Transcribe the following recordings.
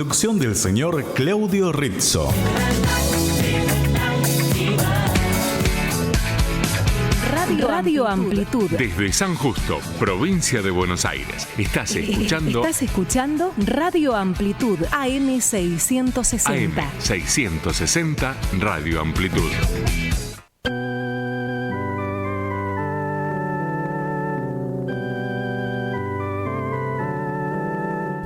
Producción del señor Claudio Rizzo. Radio Amplitud. Desde San Justo, provincia de Buenos Aires. Estás escuchando Radio Amplitud, AM 660. AM 660, Radio Amplitud.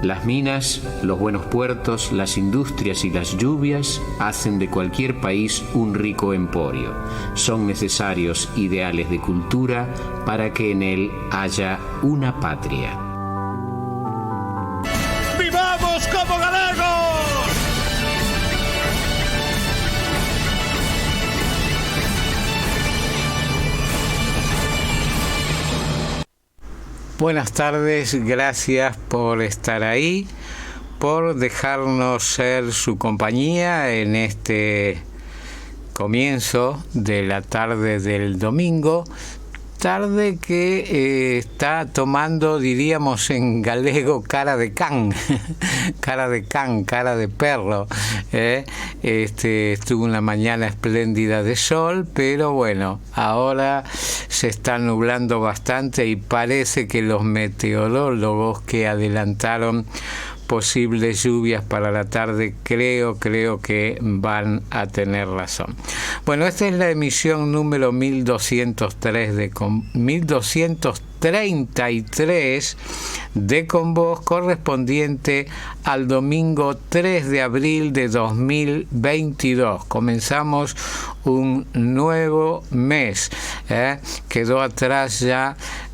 Las minas, los buenos puertos, las industrias y las lluvias hacen de cualquier país un rico emporio. Son necesarios ideales de cultura para que en él haya una patria. ¡Vivamos como galegos! Buenas tardes, gracias por estar ahí, por dejarnos ser su compañía en este comienzo de la tarde del domingo, tarde que está tomando, diríamos en galego, cara de can, cara de perro. Estuvo una mañana espléndida de sol, pero bueno, ahora se está nublando bastante y parece que los meteorólogos que adelantaron posibles lluvias para la tarde, creo que van a tener razón. Bueno, esta es la emisión número 1233 de Con Vos, correspondiente al domingo 3 de abril de 2022. Comenzamos un nuevo mes.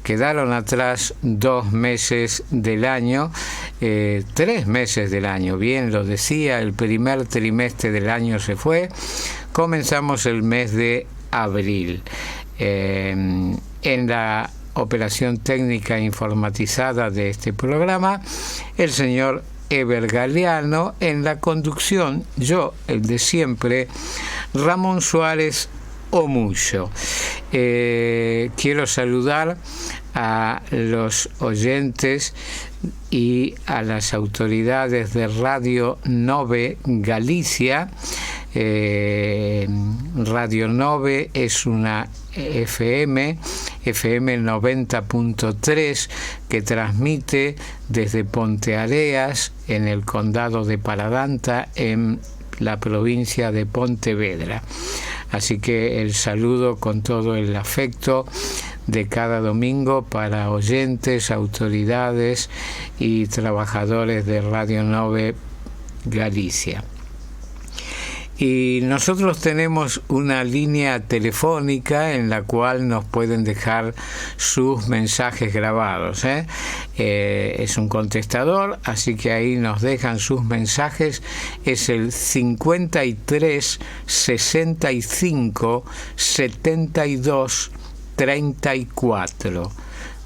Quedaron atrás 2 meses del año, 3 meses del año, bien lo decía, el primer trimestre del año se fue, comenzamos el mes de abril. En la operación técnica informatizada de este programa, el señor Eber Galeano, en la conducción, yo, el de siempre, Ramón Suárez Omuyo. Quiero saludar a los oyentes y a las autoridades de Radio Nove Galicia. Radio Nove es una FM 90.3 que transmite desde Ponteareas, en el condado de Paradanta, en la provincia de Pontevedra. Así que el saludo con todo el afecto de cada domingo para oyentes, autoridades y trabajadores de Radio Nove Galicia. Y nosotros tenemos una línea telefónica en la cual nos pueden dejar sus mensajes grabados. Es un contestador, así que ahí nos dejan sus mensajes. Es el 53 65 72 34.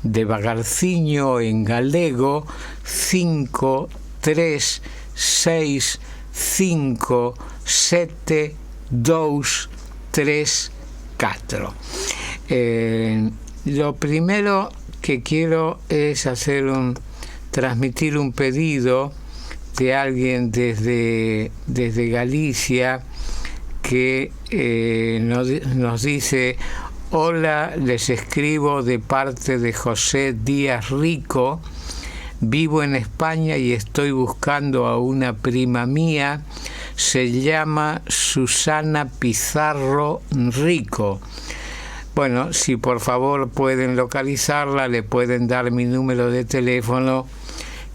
Devagarciño en galego, 5 3 6 5 7 2 3 4. Lo primero que quiero es transmitir un pedido de alguien desde Galicia que nos dice: hola, les escribo de parte de José Díaz Rico. Vivo en España y estoy buscando a una prima mía. Se llama Susana Pizarro Rico. Bueno, si por favor pueden localizarla, le pueden dar mi número de teléfono,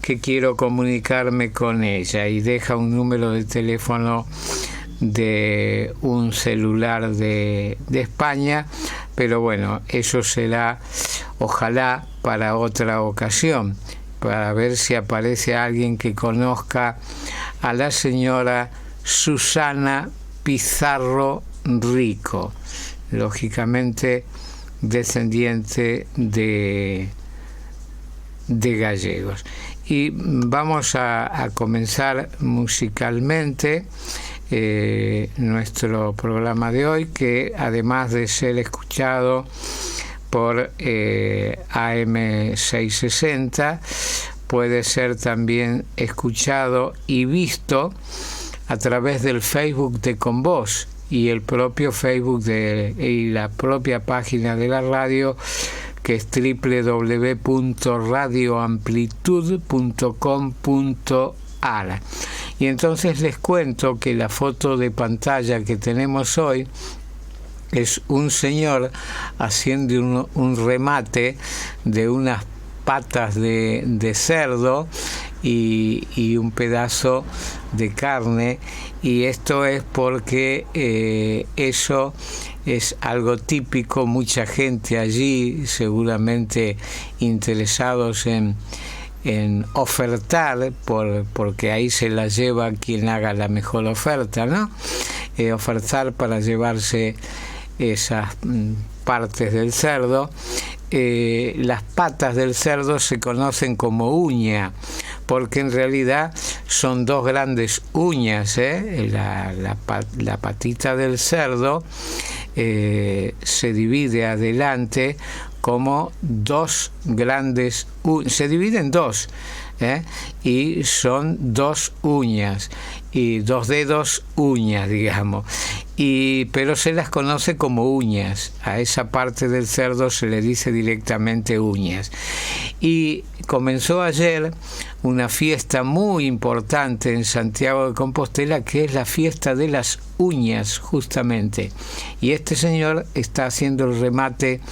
que quiero comunicarme con ella. Y deja un número de teléfono de un celular de España, pero bueno, eso será ojalá para otra ocasión, para ver si aparece alguien que conozca a la señora Susana Pizarro Rico, lógicamente descendiente de gallegos. Y vamos a comenzar musicalmente nuestro programa de hoy, que además de ser escuchado por AM 660, puede ser también escuchado y visto a través del Facebook de Con Vos y el propio Facebook y la propia página de la radio, que es www.radioamplitud.com.ar. Y entonces les cuento que la foto de pantalla que tenemos hoy es un señor haciendo un remate de unas patas de cerdo y un pedazo de carne, y esto es porque eso es algo típico. Mucha gente allí, seguramente interesados en ofertar, porque ahí se la lleva quien haga la mejor oferta, ¿no? Ofertar para llevarse esas partes del cerdo. Las patas del cerdo se conocen como uña, porque en realidad son dos grandes uñas, la patita del cerdo se divide adelante como dos grandes se divide en dos, y son dos uñas y dos dedos uñas, digamos, pero se las conoce como uñas. A esa parte del cerdo se le dice directamente uñas. Y comenzó ayer una fiesta muy importante en Santiago de Compostela, que es la fiesta de las uñas, justamente. Y este señor está haciendo el remate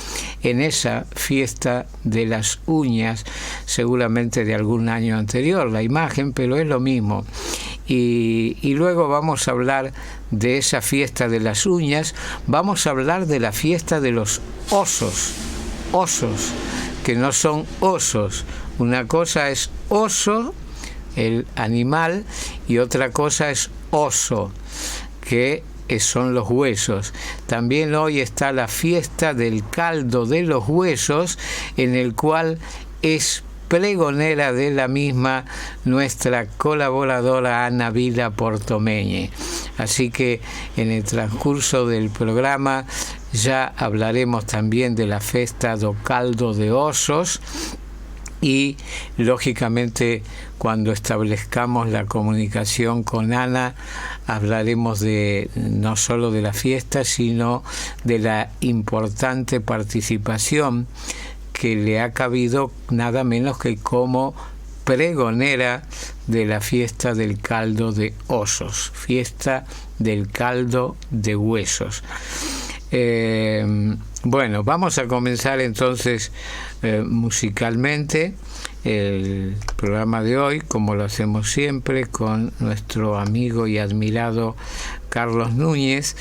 en esa fiesta de las uñas, seguramente de algún año anterior la imagen, pero es lo mismo. Y luego vamos a hablar de esa fiesta de las uñas. Vamos a hablar de la fiesta de los osos, que no son osos. Una cosa es oso, el animal, y otra cosa es oso, que son los huesos. También hoy está la fiesta del caldo de los huesos, en el cual es pregonera de la misma nuestra colaboradora Ana Vila Portomeñe. Así que en el transcurso del programa ya hablaremos también de la fiesta do caldo de osos, y lógicamente cuando establezcamos la comunicación con Ana hablaremos no solo de la fiesta, sino de la importante participación que le ha cabido nada menos que como pregonera de la fiesta del caldo de osos, fiesta del caldo de huesos. Bueno, vamos a comenzar entonces musicalmente el programa de hoy, como lo hacemos siempre, con nuestro amigo y admirado Carlos Núñez.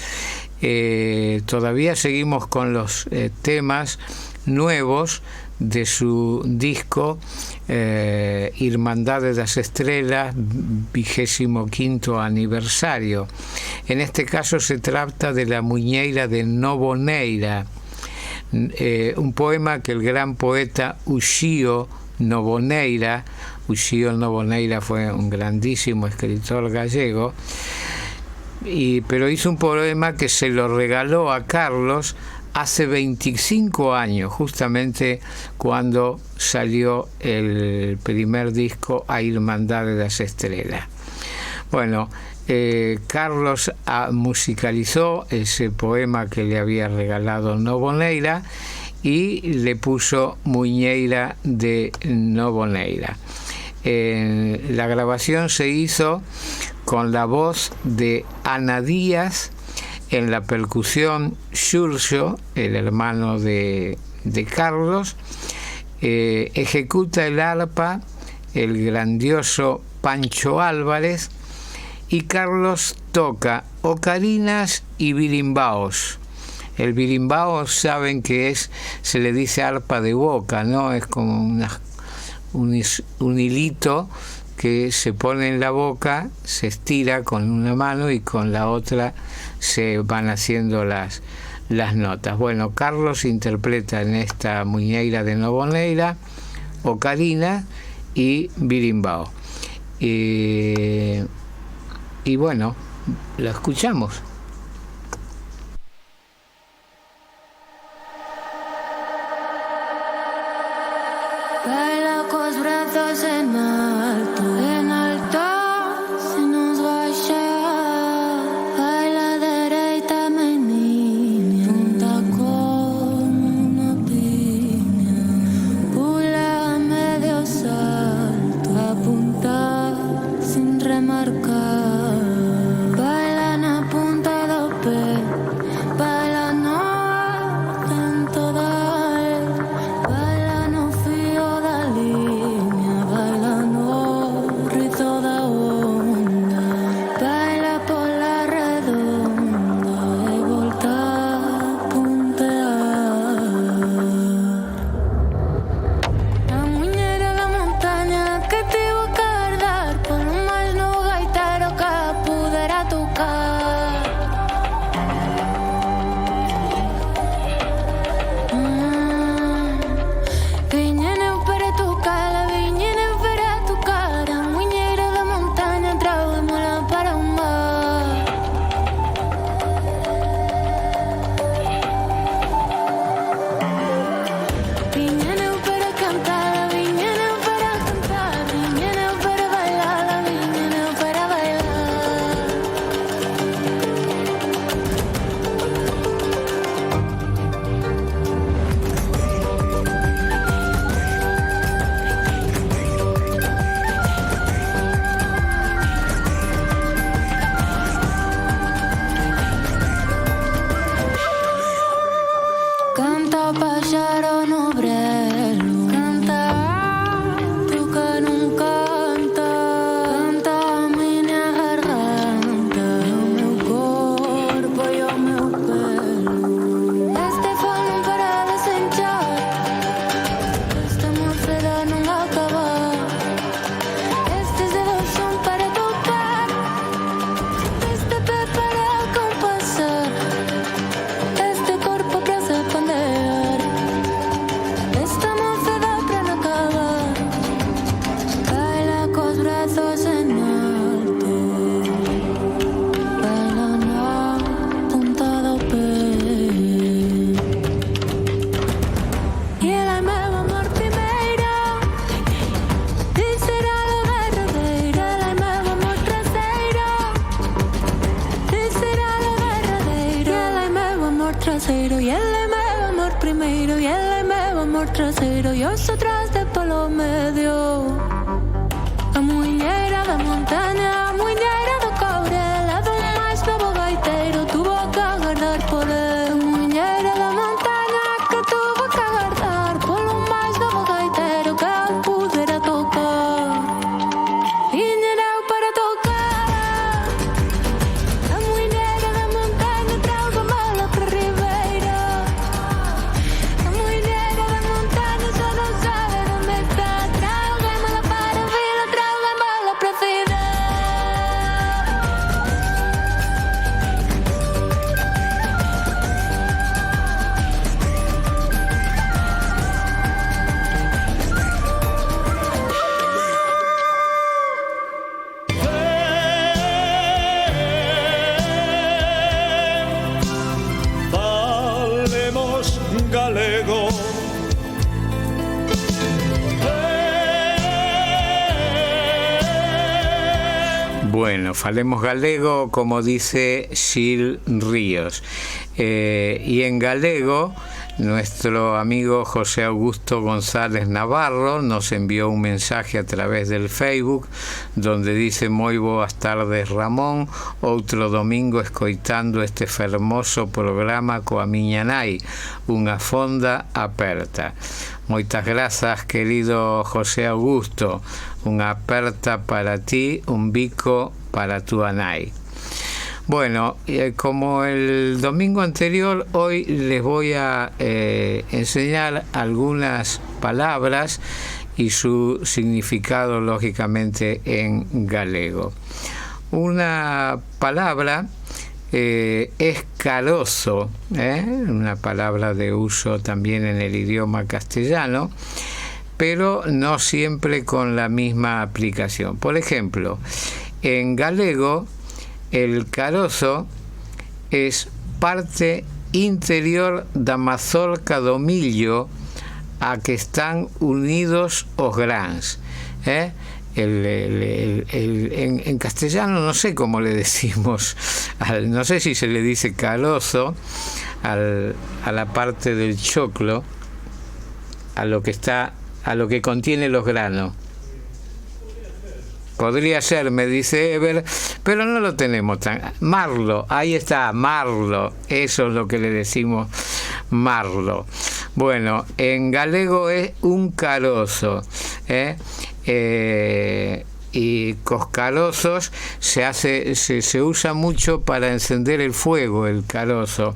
Todavía seguimos con los temas nuevos de su disco Irmandade das Estrelas, 25º aniversario. En este caso se trata de La Muñeira de Noboneira, un poema que el gran poeta Uxío Noboneira fue un grandísimo escritor gallego, pero hizo un poema que se lo regaló a Carlos hace 25 años, justamente cuando salió el primer disco A Irmandade das Estrelas. Bueno, Carlos musicalizó ese poema que le había regalado Noboneira y le puso Muñeira de Noboneira. La grabación se hizo con la voz de Ana Díaz, en la percusión Xurxo, el hermano de Carlos, ejecuta el arpa el grandioso Pancho Álvarez, y Carlos toca ocarinas y birimbaos. El birimbao saben que se le dice arpa de boca, ¿no? Es como un hilito que se pone en la boca, se estira con una mano y con la otra se van haciendo las notas. Bueno, Carlos interpreta en esta Muñeira de Noboneira ocarina y birimbao. Y bueno, lo escuchamos. Baila con los brazos en remarcar. Baila na punta do pé, baila no atento da el, baila no fío da liña, baila no rizo da onda, baila pola redonda e volta a puntear. A muñeira da montaña que tivo que herdar, por un máis no gaitero que pudera tocar. Viñen eu para tocala, viñen eu para tocar. A muñeira da montaña traémola para o mar. Viñen eu para cantala, viñen eu para cantar, viñen eu para bailala, viñen eu para bailar. Canta páxaro no brelo, canta tu que non canta, canta a miña garganta, o meu corpo e o meu pelo. Este fol non para de senchar, esta mocedad non acaba, estes dedos son para tocar, este pé para compasar, este corpo para se pandear, esta mocedad para non acabar. Baila cos brazos en alto, baila na punta do pé. E ela é meu amor primeiro, e será o verdadeiro. Ela é meu amor traseiro, e será o verdadeiro. Ela é meu amor traseiro, e ela é meu amor primeiro, e ela é meu amor traseiro. E eu sou atrás de polo medio. A muñeira da montaña, a muñeira do cobre, ela do máis novo gaiteiro tuvo que agardar por el. A muñeira da montaña que tuvo que agardar polo máis novo gaiteiro que pudera tocar. Viñen eu para tocar. A muñeira da montaña trago-mela para Ribeira. A muñeira da montaña só non sabe onde está. Trago-mela para Vila, trago-mela para Fidel. Falemos galego. Bueno, falemos galego, como dice Gil Ríos. Y en galego, nuestro amigo José Augusto González Navarro nos envió un mensaje a través del Facebook donde dice: moi boas tardes, Ramón, outro domingo escoitando este fermoso programa coa miña nai, unha fonda aperta. Moitas grazas, querido José Augusto, unha aperta para ti, un bico para túa nai. Bueno, como el domingo anterior, hoy les voy a enseñar algunas palabras y su significado, lógicamente, en galego. Una palabra es carozo, una palabra de uso también en el idioma castellano, pero no siempre con la misma aplicación. Por ejemplo, en galego, el carozo es parte interior da mazorca do millo a que están unidos os grans. En castellano no sé cómo le decimos, no sé si se le dice carozo a la parte del choclo, a lo que contiene los granos. Podría ser, me dice Ever, pero no lo tenemos tan... Marlo, ahí está, marlo, eso es lo que le decimos, marlo. Bueno, en galego es un carozo, y coscarosos se usa mucho para encender el fuego. El carozo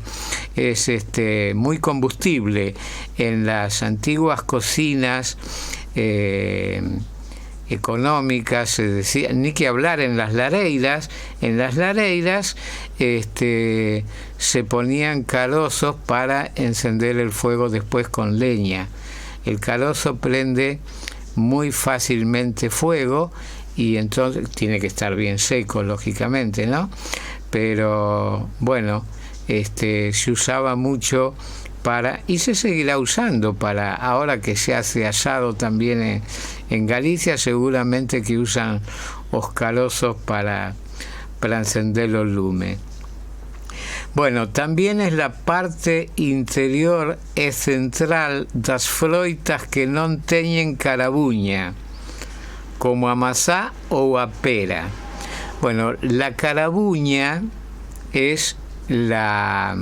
es muy combustible en las antiguas cocinas económicas, se decía, ni que hablar en las lareiras. En las lareiras se ponían carozos para encender el fuego después con leña. El carozo prende muy fácilmente fuego, y entonces tiene que estar bien seco, lógicamente, ¿no? Pero bueno, se usaba mucho para, y se seguirá usando para, ahora que se hace asado también en Galicia, seguramente que usan los carozos para encender los lumes. Bueno, también es la parte interior e central das froitas que non teñen carabuña, como a mazá ou a pera. Bueno, la carabuña es la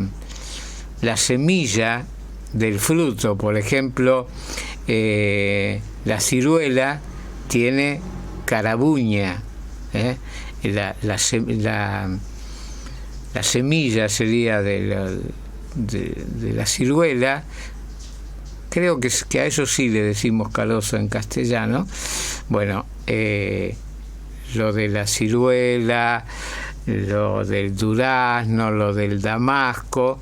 semilla del fruto. Por ejemplo, la ciruela tiene carabuña, la semilla sería de la ciruela. Creo que a eso sí le decimos carozo en castellano. Bueno, lo de la ciruela, lo del durazno, lo del damasco,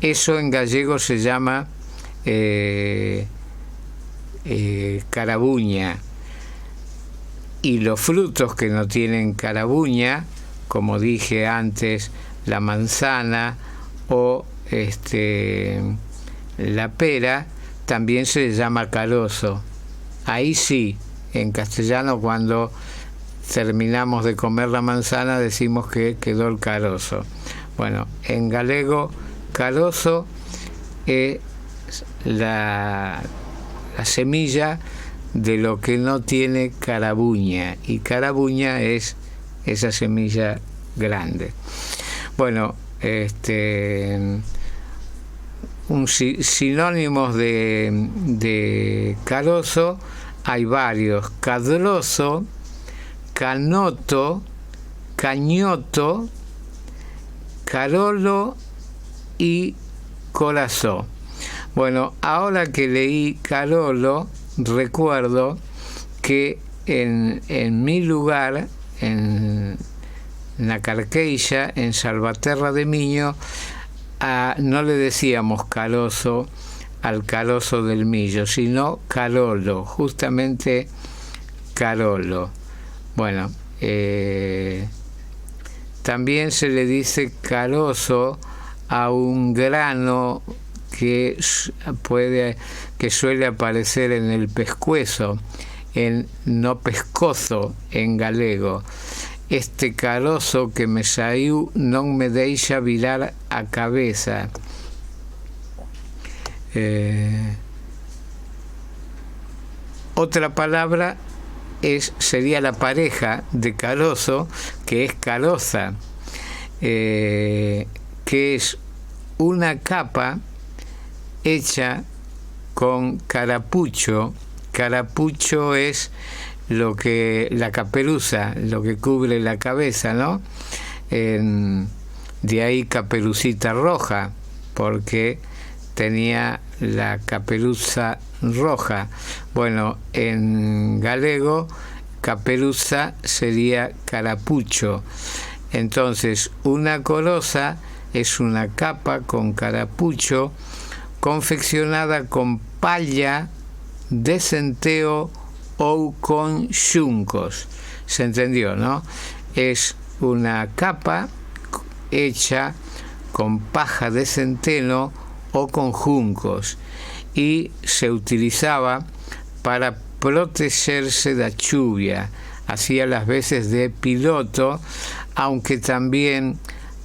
eso en gallego se llama carabuña. Y los frutos que no tienen carabuña, como dije antes, la manzana o la pera, también se le llama carozo. Ahí sí, en castellano, cuando terminamos de comer la manzana, decimos que quedó el carozo. Bueno, en galego, carozo es la semilla de lo que no tiene carabuña, y carabuña es esa semilla grande. Bueno, sinónimos de carozo hay varios: cadrozo, canoto, cañoto, carolo y corazón. Bueno, ahora que leí carolo, recuerdo que en mi lugar, en la Carqueixa, en Salvaterra de Miño, no le decíamos carozo al carozo del millo, sino carolo, justamente carolo. Bueno, también se le dice carozo a un grano que suele aparecer en el pescuezo, en no pescozo en galego. Este carozo que me saiu non me deixa virar a cabeza. Otra palabra sería la pareja de carozo, que es caroza, que es una capa hecha con carapucho. Carapucho es la caperuza, lo que cubre la cabeza, ¿no? De ahí Caperucita Roja, porque tenía la caperuza roja. Bueno, en galego caperuza sería carapucho. Entonces, una coroza es una capa con carapucho confeccionada con palla de centeo o con xuncos. ¿Se entendió, no? Es una capa hecha con paja de centeno o con juncos, y se utilizaba para protegerse de la lluvia. Hacía las veces de piloto, aunque también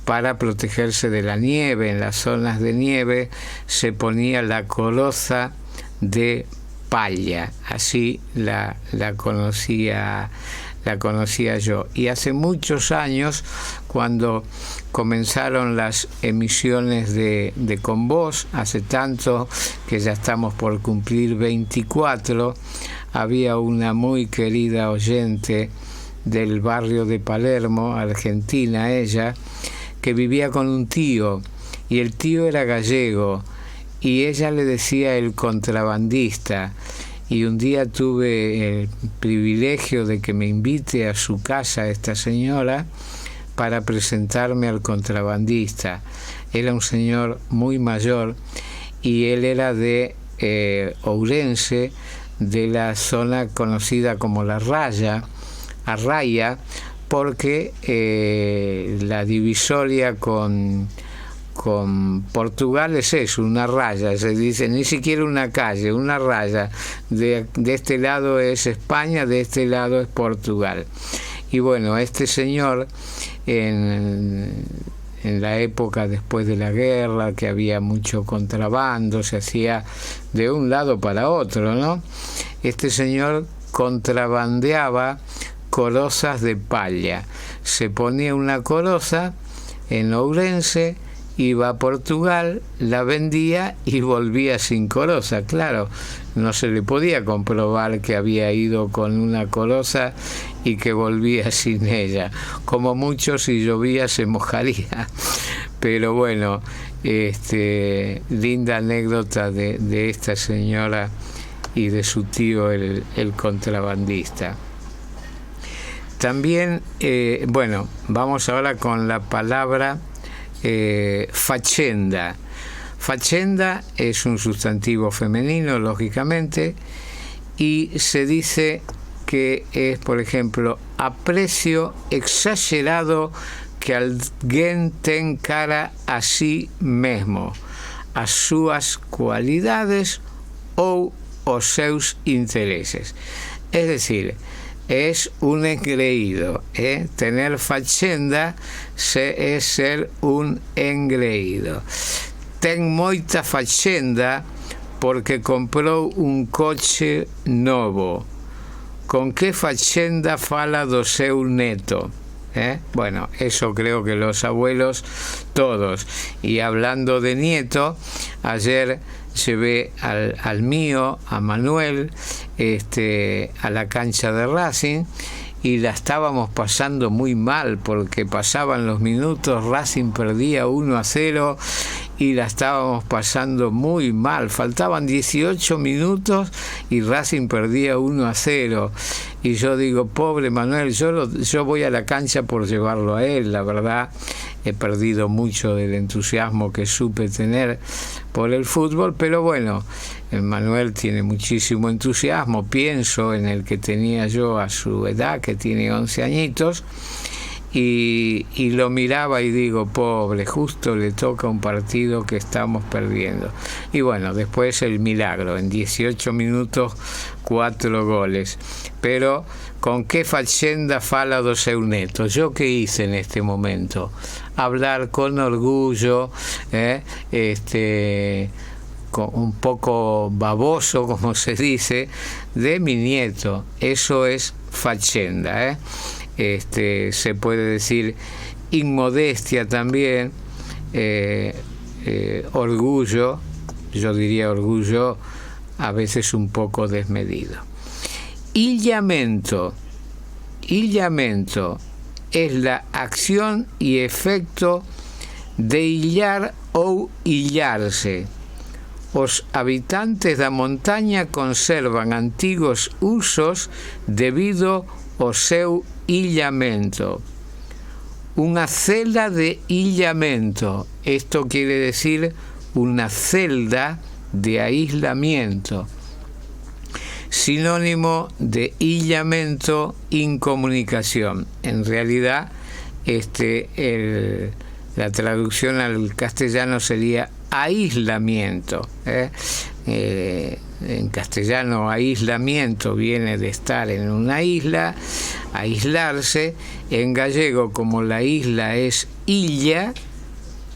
para protegerse de la nieve. En las zonas de nieve se ponía la coroza de palla, así la conocía la conocía yo. Y hace muchos años, cuando comenzaron las emisiones de Con Vos, hace tanto que ya estamos por cumplir 24, había una muy querida oyente del barrio de Palermo, Argentina ella, que vivía con un tío, y el tío era gallego, y ella le decía el contrabandista. Y un día tuve el privilegio de que me invite a su casa esta señora para presentarme al contrabandista. Era un señor muy mayor y él era de Ourense, de la zona conocida como La Raya, Arraya, porque la divisoria con Portugal es eso, una raya, se dice, ni siquiera una calle, una raya. De este lado es España, de este lado es Portugal. Y bueno, este señor, en la época después de la guerra, que había mucho contrabando, se hacía de un lado para otro, ¿no? Este señor contrabandeaba corozas de palla. Se ponía una coroza en Ourense, iba a Portugal, la vendía y volvía sin coroza. Claro, no se le podía comprobar que había ido con una coroza y que volvía sin ella. Como mucho, si llovía se mojaría. Pero bueno, linda anécdota de esta señora y de su tío el contrabandista. También, bueno, vamos ahora con la palabra fachenda. Fachenda es un sustantivo femenino, lógicamente, y se dice que es, por ejemplo, aprecio exagerado que alguén ten cara a sí mesmo, as súas cualidades ou os seus intereses. Es decir, es un engreído, tener fachenda es ser un engreído. Ten moita fachenda porque comprou un coche novo. Con que fachenda fala do seu neto? Bueno, eso creo que los abuelos todos. Y hablando de nieto, ayer llevé al mío, a Manuel, a la cancha de Racing, y la estábamos pasando muy mal porque pasaban los minutos, Racing perdía 1-0 y la estábamos pasando muy mal. Faltaban 18 minutos y Racing perdía 1-0. Y yo digo, pobre Manuel, yo voy a la cancha por llevarlo a él. La verdad, he perdido mucho del entusiasmo que supe tener por el fútbol, pero bueno, Manuel tiene muchísimo entusiasmo, pienso en el que tenía yo a su edad, que tiene 11 añitos, y lo miraba y digo, pobre, justo le toca un partido que estamos perdiendo. Y bueno, después el milagro, en 18 minutos 4 goles. Pero con qué fachenda fala do seu neto. Yo qué hice en este momento, hablar con orgullo, un poco baboso, como se dice, de mi nieto. Eso es fachenda, se puede decir inmodestia también, orgullo, yo diría orgullo a veces un poco desmedido. Illamento es la acción y efecto de illar ou illarse. Os habitantes da montaña conservan antigos usos debido ao seu illamento. Una celda de illamento. Esto quiere decir una celda de aislamiento. Sinónimo de illamento, incomunicación. En realidad, la traducción al castellano sería aislamiento. En castellano, aislamiento viene de estar en una isla, aislarse. En gallego, como la isla es illa,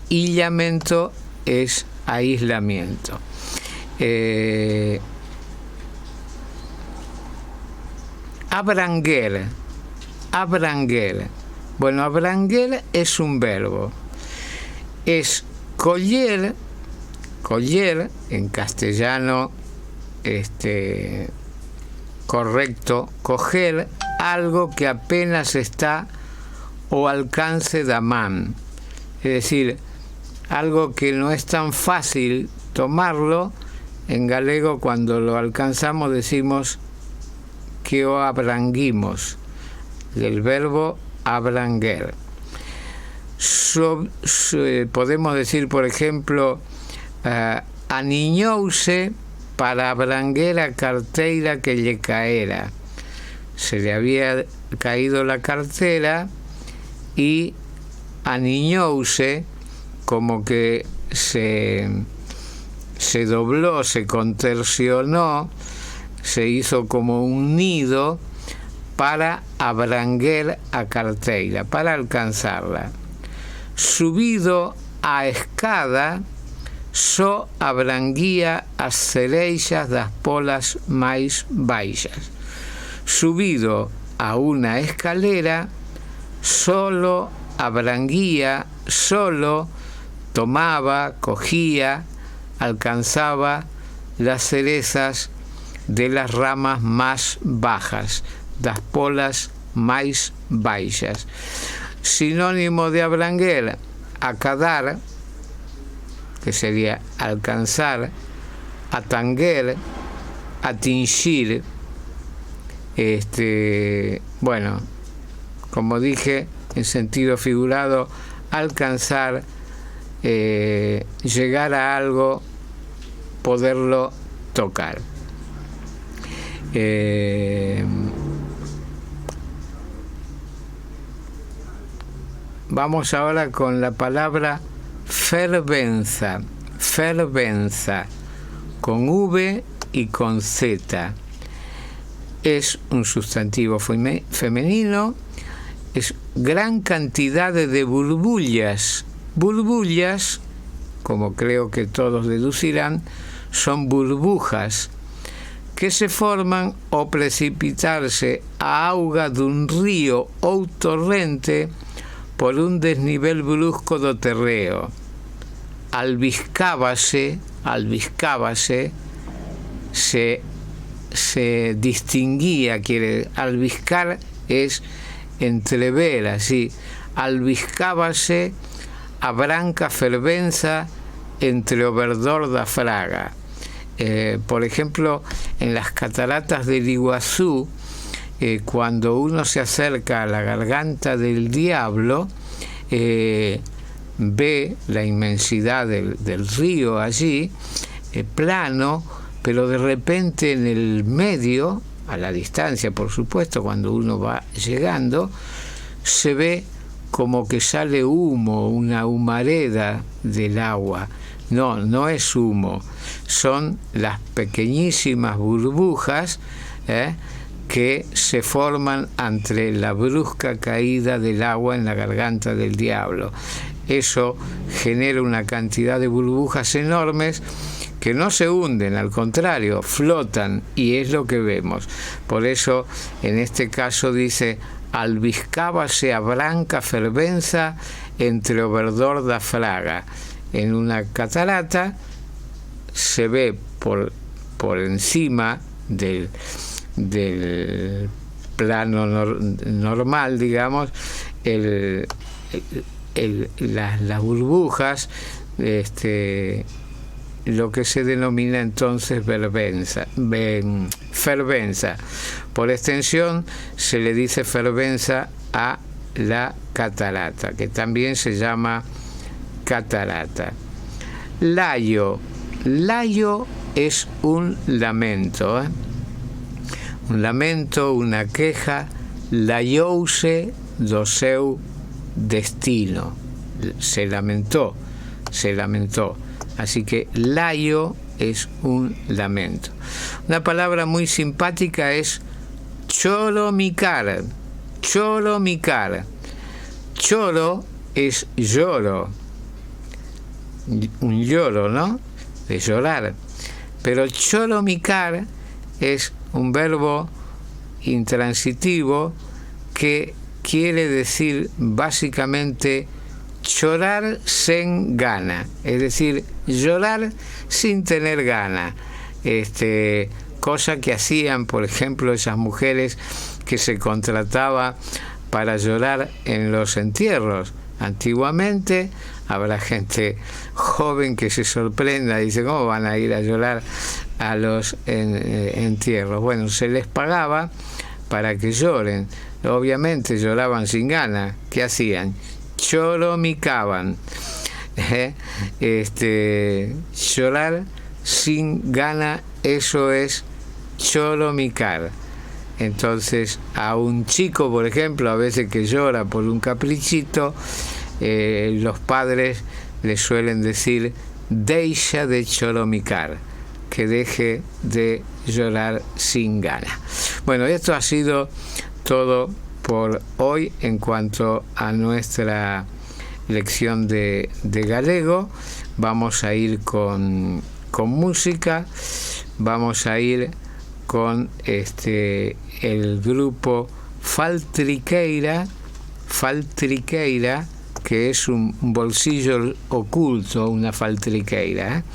illamento es aislamiento. Abranguer abranguer. Bueno, abranguer es un verbo. Es coller en castellano correcto, coger algo que apenas está ao alcance da man. Es decir, algo que no es tan fácil tomarlo. En galego, cuando lo alcanzamos, decimos que o abranguimos, del verbo abranguer. Podemos decir, por ejemplo, aniñouse para abranguer a carteira que lle caera. Se le había caído la cartera y aniñouse, como que se dobló, se contorsionó, se hizo como un nido para abranguer a carteira, para alcanzarla. Subido a escada, só abranguía as cereixas das polas máis baixas. Subido a una escalera, solo abranguía, solo tomaba, cogía, alcanzaba las cerezas de las ramas más bajas, das polas máis baixas. Sinónimo de abranguer, acadar, que sería alcanzar, atanguer, atingir. Bueno, como dije, en sentido figurado, alcanzar, llegar a algo, poderlo tocar. Vamos ahora con la palabra fervenza, con V y con Z. Es un sustantivo femenino, es gran cantidad de burbullas. Burbullas, como creo que todos deducirán, son burbujas que se forman ao precipitarse a auga dun río ou torrente por un desnivel brusco do terreo. Albiscábase, se distinguía, albiscar es entrever, así. Albiscábase a branca fervenza entre o verdor da fraga. Por ejemplo, en las cataratas del Iguazú, cuando uno se acerca a la garganta del diablo, ve la inmensidad del río allí, plano, pero de repente en el medio, a la distancia por supuesto, cuando uno va llegando, se ve como que sale humo, una humareda del agua. No es humo, son las pequeñísimas burbujas que se forman ante la brusca caída del agua en la garganta del diablo. Eso genera una cantidad de burbujas enormes que no se hunden, al contrario, flotan, y es lo que vemos. Por eso, en este caso dice, albiscábase a branca fervenza entre o verdor da fraga. En una catarata se ve por encima del plano normal, digamos, las burbujas, lo que se denomina entonces fervenza. Por extensión se le dice fervenza a la catarata, que también se llama catarata. Laio es un lamento, un lamento, una queja. Laiouse do seu destino, se lamentó. Así que laio es un lamento. Una palabra muy simpática es choromicar. Choro es lloro, un lloro, ¿no? De llorar. Pero choromicar es un verbo intransitivo que quiere decir básicamente llorar sin gana, es decir, llorar sin tener gana. Cosa que hacían, por ejemplo, esas mujeres que se contrataba para llorar en los entierros. Antiguamente, habrá gente joven que se sorprenda y dice, ¿cómo van a ir a llorar a los entierros? Bueno, se les pagaba para que lloren. Obviamente lloraban sin gana. ¿Qué hacían? Choromicaban. Llorar sin gana, eso es choromicar. Entonces, a un chico, por ejemplo, a veces que llora por un caprichito, los padres le suelen decir, deixa de choromicar, que deje de llorar sin gana. Bueno, esto ha sido todo por hoy en cuanto a nuestra lección de galego. Vamos a ir con música, vamos a ir con el grupo Faltriqueira, que es un bolsillo oculto, una faltriqueira,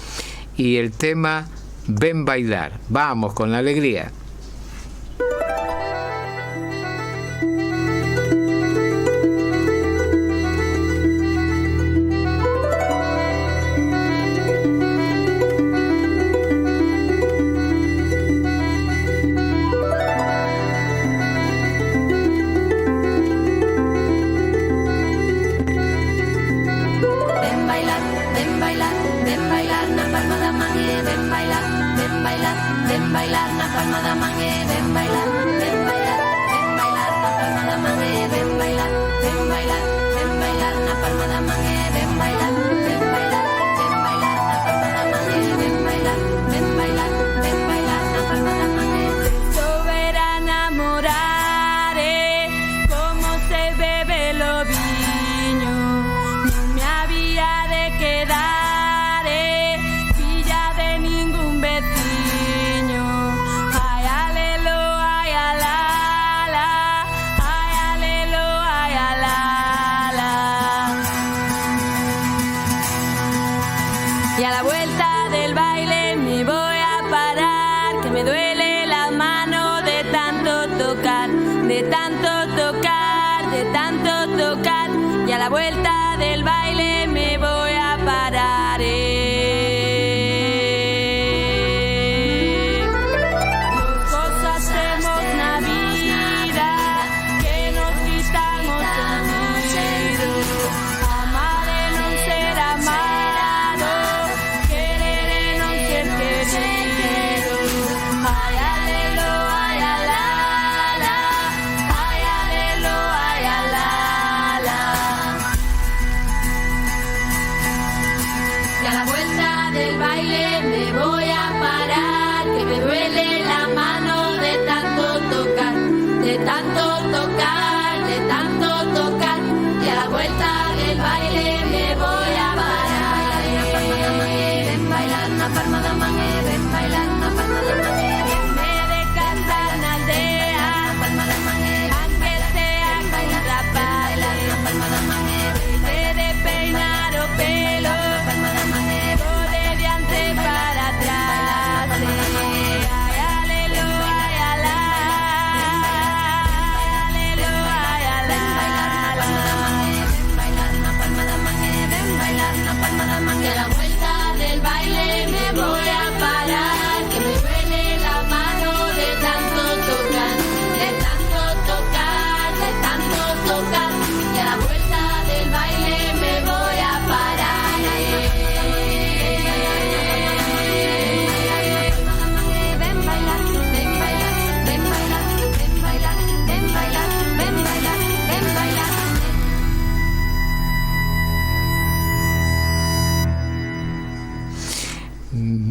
y el tema Ven bailar. Vamos con alegría.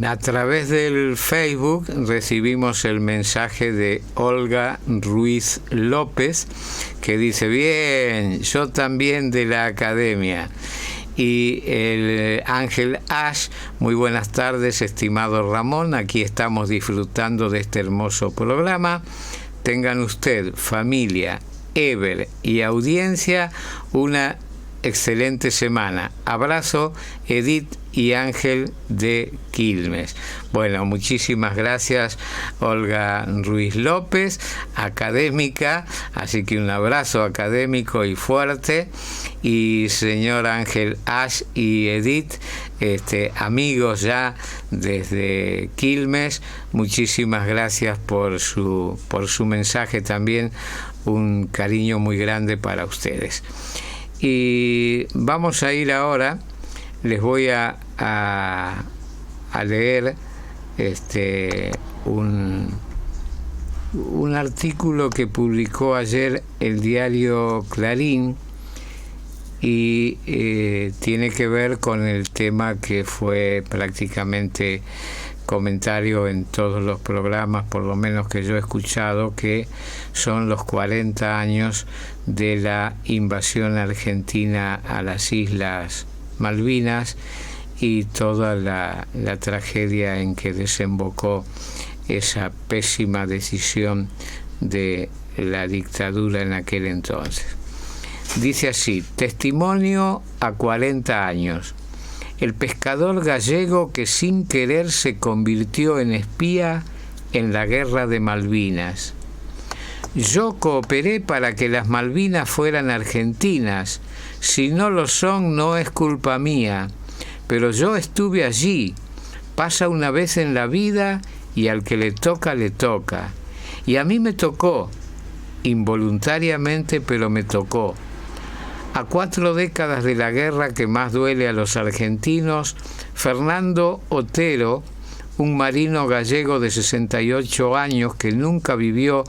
A través del Facebook recibimos el mensaje de Olga Ruiz López, que dice, bien, yo también de la academia. Y el Ángel Ash, muy buenas tardes, estimado Ramón, aquí estamos disfrutando de este hermoso programa. Tengan usted, familia Ever y audiencia una excelente semana. Abrazo, Edith y Ángel de Quilmes. Bueno, muchísimas gracias, Olga Ruiz López, académica, así que un abrazo académico y fuerte. Y señor Ángel Ash y Edith, amigos ya desde Quilmes, muchísimas gracias por su mensaje también, un cariño muy grande para ustedes. Y vamos a ir ahora, les voy a leer un artículo que publicó ayer el diario Clarín y tiene que ver con el tema que fue prácticamente comentario en todos los programas, por lo menos que yo he escuchado, que son los 40 años de la invasión argentina a las Islas Malvinas y toda la tragedia en que desembocó esa pésima decisión de la dictadura en aquel entonces. Dice así: testimonio a 40 años. El pescador gallego que sin querer se convirtió en espía en la guerra de Malvinas. Yo cooperé para que las Malvinas fueran argentinas. Si no lo son, no es culpa mía. Pero yo estuve allí. Pasa una vez en la vida y al que le toca, le toca. Y a mí me tocó, involuntariamente, pero me tocó. A 4 décadas de la guerra que más duele a los argentinos, Fernando Otero, un marino gallego de 68 años que nunca vivió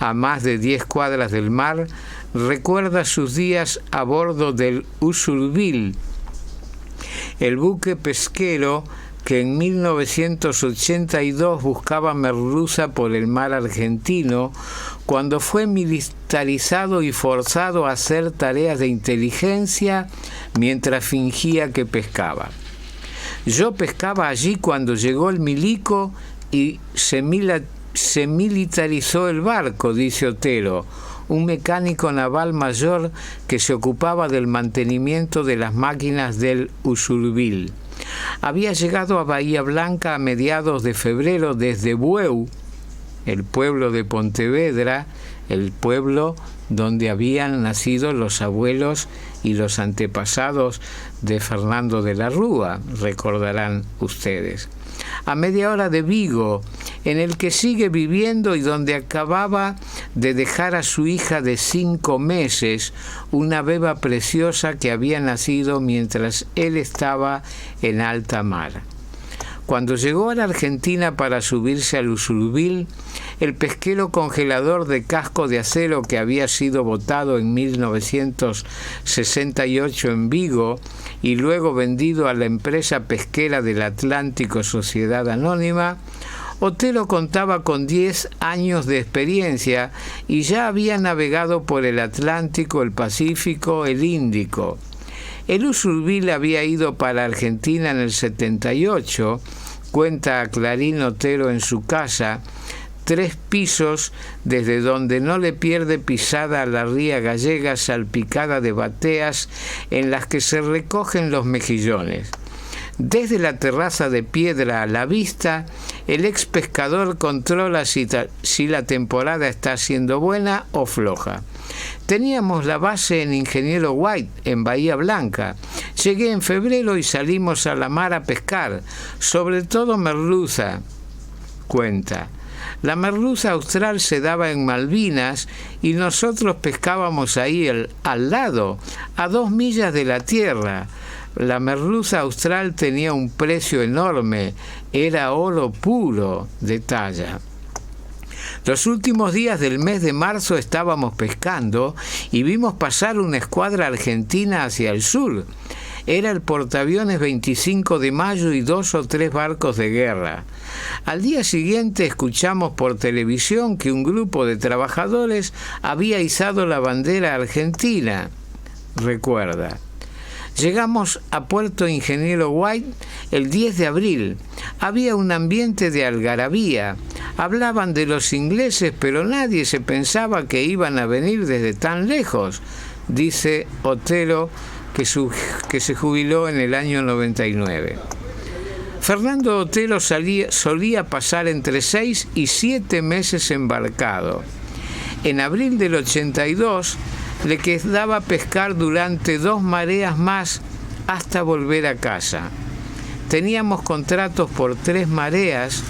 a más de 10 cuadras del mar, recuerda sus días a bordo del Usurbil, el buque pesquero que en 1982 buscaba merluza por el mar argentino, cuando fue militarizado y forzado a hacer tareas de inteligencia mientras fingía que pescaba. Yo pescaba allí cuando llegó el milico y se militarizó el barco, dice Otero, un mecánico naval mayor que se ocupaba del mantenimiento de las máquinas del Usurbil. Había llegado a Bahía Blanca a mediados de febrero desde Bueu, el pueblo de Pontevedra, el pueblo donde habían nacido los abuelos y los antepasados de Fernando de la Rúa, recordarán ustedes. A media hora de Vigo, en el que sigue viviendo y donde acababa de dejar a su hija de 5 meses, una beba preciosa que había nacido mientras él estaba en alta mar. Cuando llegó a la Argentina para subirse al Usurbil, el pesquero congelador de casco de acero que había sido botado en 1968 en Vigo y luego vendido a la empresa pesquera del Atlántico Sociedad Anónima, Otero contaba con 10 años de experiencia y ya había navegado por el Atlántico, el Pacífico, el Índico. El Usurbil había ido para Argentina en el 78, cuenta a Clarín Otero en su casa, 3 pisos desde donde no le pierde pisada a la ría gallega salpicada de bateas en las que se recogen los mejillones. Desde la terraza de piedra a la vista, el ex pescador controla si la temporada está siendo buena o floja. Teníamos la base en Ingeniero White, en Bahía Blanca. Llegué en febrero y salimos a la mar a pescar, sobre todo merluza, cuenta. La merluza austral se daba en Malvinas y nosotros pescábamos ahí al lado, a 2 millas de la tierra. La merluza austral tenía un precio enorme, era oro puro, detalla. Los últimos días del mes de marzo estábamos pescando y vimos pasar una escuadra argentina hacia el sur. Era el portaaviones 25 de mayo y 2 o 3 barcos de guerra. Al día siguiente escuchamos por televisión que un grupo de trabajadores había izado la bandera argentina, recuerda. Llegamos a Puerto Ingeniero White el 10 de abril. Había un ambiente de algarabía. Hablaban de los ingleses, pero nadie se pensaba que iban a venir desde tan lejos, dice Otero, que se jubiló en el año 99. Fernando Otero solía pasar entre 6 y 7 meses embarcado. En abril del 82 le quedaba pescar durante 2 mareas más hasta volver a casa. Teníamos contratos por 3 mareas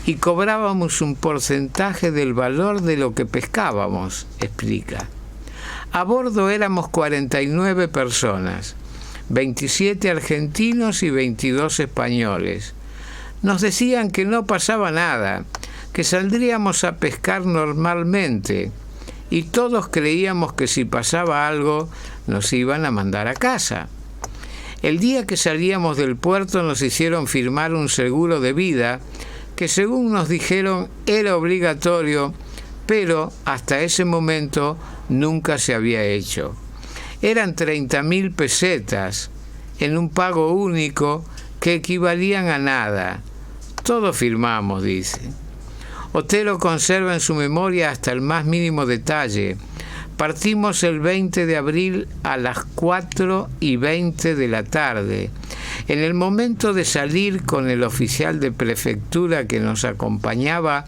y cobrábamos un porcentaje del valor de lo que pescábamos, explica. A bordo éramos 49 personas, 27 argentinos y 22 españoles. Nos decían que no pasaba nada, que saldríamos a pescar normalmente, y todos creíamos que si pasaba algo nos iban a mandar a casa. El día que salíamos del puerto nos hicieron firmar un seguro de vida que, según nos dijeron, era obligatorio, pero hasta ese momento nunca se había hecho. Eran 30.000 pesetas en un pago único que equivalían a nada. Todos firmamos, dice. Otero conserva en su memoria hasta el más mínimo detalle. Partimos el 20 de abril a las 4:20 de la tarde. En el momento de salir con el oficial de prefectura que nos acompañaba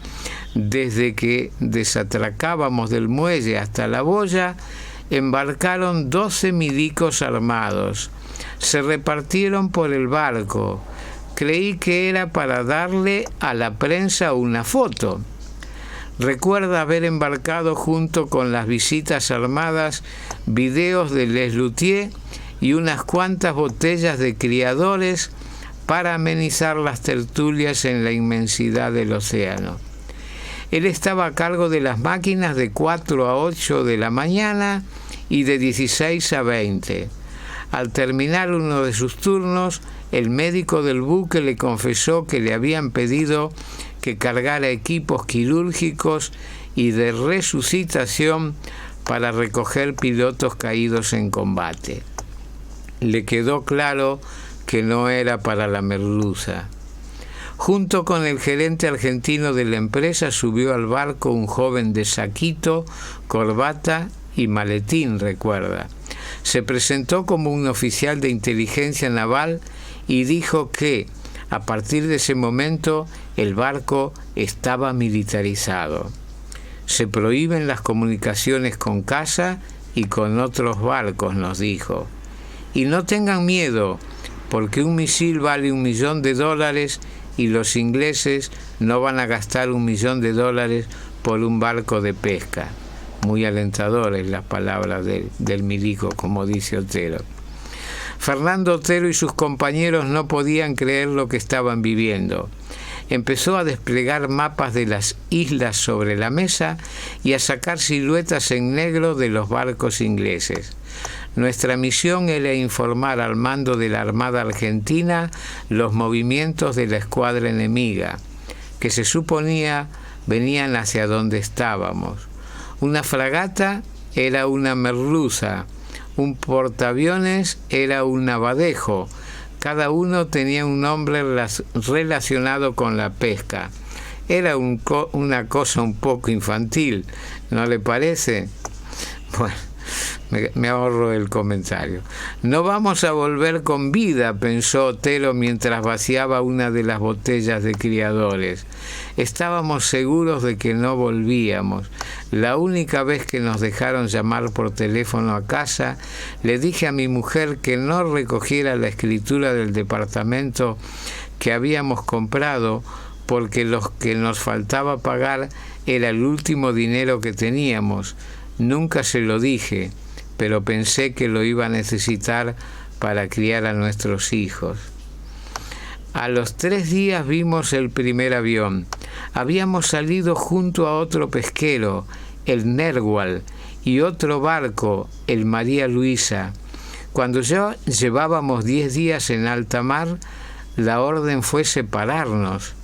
desde que desatracábamos del muelle hasta la boya, embarcaron 12 milicos armados. Se repartieron por el barco. Creí que era para darle a la prensa una foto. Recuerda haber embarcado junto con las visitas armadas videos de Les Luthiers y unas cuantas botellas de criadores para amenizar las tertulias en la inmensidad del océano. Él estaba a cargo de las máquinas de 4 a 8 de la mañana y de 16 a 20. Al terminar uno de sus turnos, el médico del buque le confesó que le habían pedido que cargara equipos quirúrgicos y de resucitación para recoger pilotos caídos en combate. Le quedó claro que no era para la merluza. Junto con el gerente argentino de la empresa subió al barco un joven de saquito, corbata y maletín, recuerda. Se presentó como un oficial de inteligencia naval y dijo que, a partir de ese momento, el barco estaba militarizado. Se prohíben las comunicaciones con casa y con otros barcos, nos dijo. Y no tengan miedo, porque un misil vale $1 millón y los ingleses no van a gastar $1 millón por un barco de pesca. Muy alentadoras las palabras del milico, como dice Otero. Fernando Otero y sus compañeros no podían creer lo que estaban viviendo. Empezó a desplegar mapas de las islas sobre la mesa y a sacar siluetas en negro de los barcos ingleses. Nuestra misión era informar al mando de la Armada Argentina los movimientos de la escuadra enemiga, que se suponía venían hacia donde estábamos. Una fragata era una merluza, un portaaviones era un navadejo. Cada uno tenía un nombre relacionado con la pesca. Era una cosa un poco infantil, ¿no le parece? Bueno, me ahorro el comentario. No vamos a volver con vida, pensó Otero mientras vaciaba una de las botellas de criadores. Estábamos seguros de que no volvíamos. La única vez que nos dejaron llamar por teléfono a casa, le dije a mi mujer que no recogiera la escritura del departamento que habíamos comprado, porque lo que nos faltaba pagar era el último dinero que teníamos. Nunca se lo dije, pero pensé que lo iba a necesitar para criar a nuestros hijos. A los 3 días vimos el primer avión. Habíamos salido junto a otro pesquero, el Nerwal, y otro barco, el María Luisa. Cuando ya llevábamos 10 días en alta mar, la orden fue separarnos.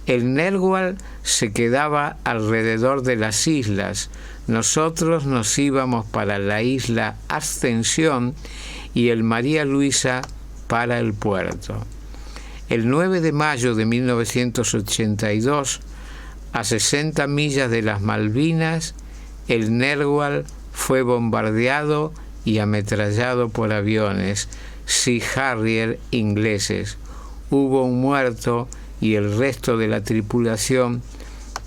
El Nerwal se quedaba alrededor de las islas. Nosotros nos íbamos para la isla Ascensión y el María Luisa para el puerto. El 9 de mayo de 1982, A 60 millas de las Malvinas, el Narwhal fue bombardeado y ametrallado por aviones Sea Harrier ingleses. Hubo un muerto y el resto de la tripulación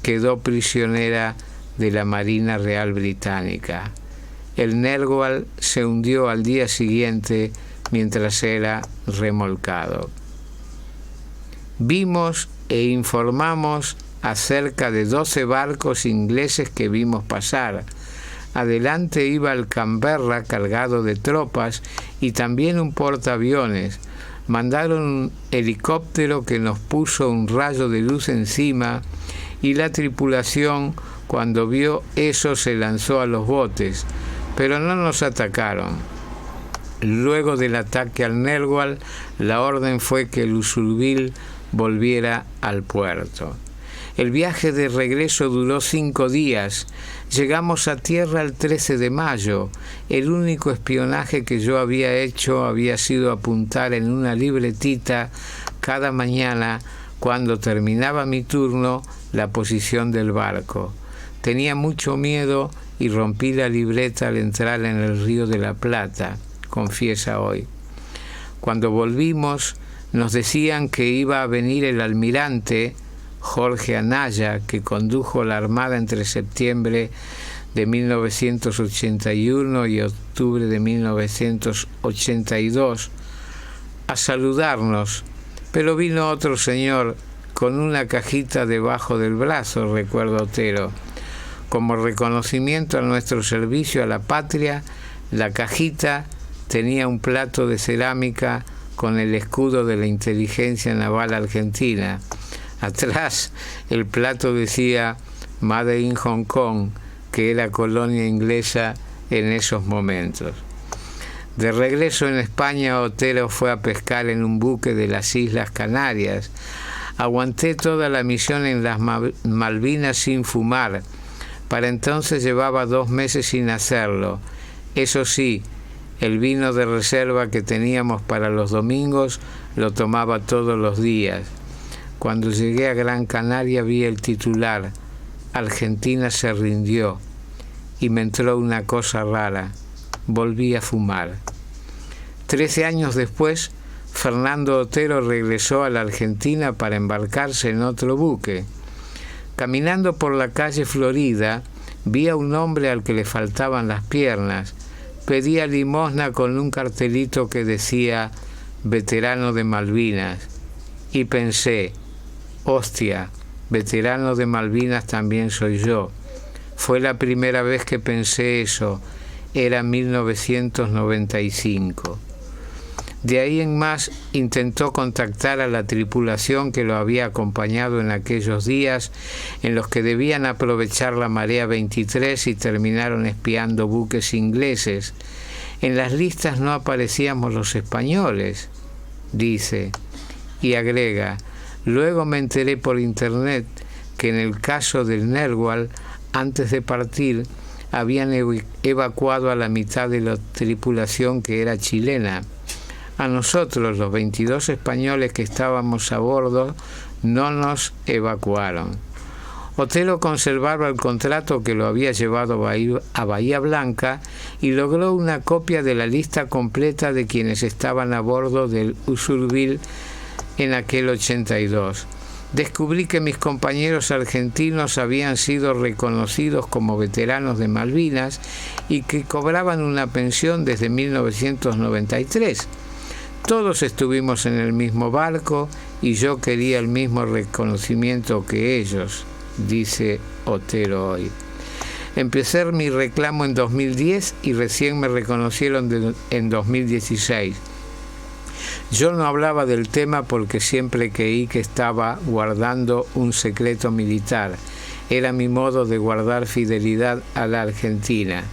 quedó prisionera de la Marina Real Británica. El Narwhal se hundió al día siguiente mientras era remolcado. Vimos e informamos acerca de 12 barcos ingleses que vimos pasar. Adelante iba el Canberra cargado de tropas y también un portaaviones. Mandaron un helicóptero que nos puso un rayo de luz encima y la tripulación, cuando vio eso, se lanzó a los botes, pero no nos atacaron. Luego del ataque al Narwhal, la orden fue que el Usurbil volviera al puerto. El viaje de regreso duró 5 días. Llegamos a tierra el 13 de mayo. El único espionaje que yo había hecho había sido apuntar en una libretita cada mañana, cuando terminaba mi turno, la posición del barco. Tenía mucho miedo y rompí la libreta al entrar en el Río de la Plata, confiesa hoy. Cuando volvimos, nos decían que iba a venir el almirante Jorge Anaya, que condujo la Armada entre septiembre de 1981 y octubre de 1982, a saludarnos, pero vino otro señor con una cajita debajo del brazo, recuerda Otero. Como reconocimiento a nuestro servicio a la patria, la cajita tenía un plato de cerámica con el escudo de la Inteligencia Naval Argentina. Atrás, el plato decía Made in Hong Kong, que era colonia inglesa en esos momentos. De regreso en España, Otero fue a pescar en un buque de las Islas Canarias. Aguanté toda la misión en las Malvinas sin fumar. Para entonces llevaba 2 meses sin hacerlo. Eso sí, el vino de reserva que teníamos para los domingos lo tomaba todos los días. Cuando llegué a Gran Canaria vi el titular: Argentina se rindió, y me entró una cosa rara. Volví a fumar. 13 años después, Fernando Otero regresó a la Argentina para embarcarse en otro buque. Caminando por la calle Florida, vi a un hombre al que le faltaban las piernas. Pedía limosna con un cartelito que decía veterano de Malvinas. Y pensé, hostia, veterano de Malvinas también soy yo. Fue la primera vez que pensé eso. Era 1995. De ahí en más intentó contactar a la tripulación que lo había acompañado en aquellos días en los que debían aprovechar la marea 23 y terminaron espiando buques ingleses. En las listas no aparecíamos los españoles, dice, y agrega: luego me enteré por internet que en el caso del Narwhal, antes de partir, habían evacuado a la mitad de la tripulación, que era chilena. A nosotros, los 22 españoles que estábamos a bordo, no nos evacuaron. Otero conservaba el contrato que lo había llevado a Bahía Blanca y logró una copia de la lista completa de quienes estaban a bordo del Usurbil en aquel 82. Descubrí que mis compañeros argentinos habían sido reconocidos como veteranos de Malvinas y que cobraban una pensión desde 1993. Todos estuvimos en el mismo barco y yo quería el mismo reconocimiento que ellos, dice Otero hoy. Empecé mi reclamo en 2010 y recién me reconocieron en 2016. Yo no hablaba del tema porque siempre creí que estaba guardando un secreto militar. Era mi modo de guardar fidelidad a la Argentina.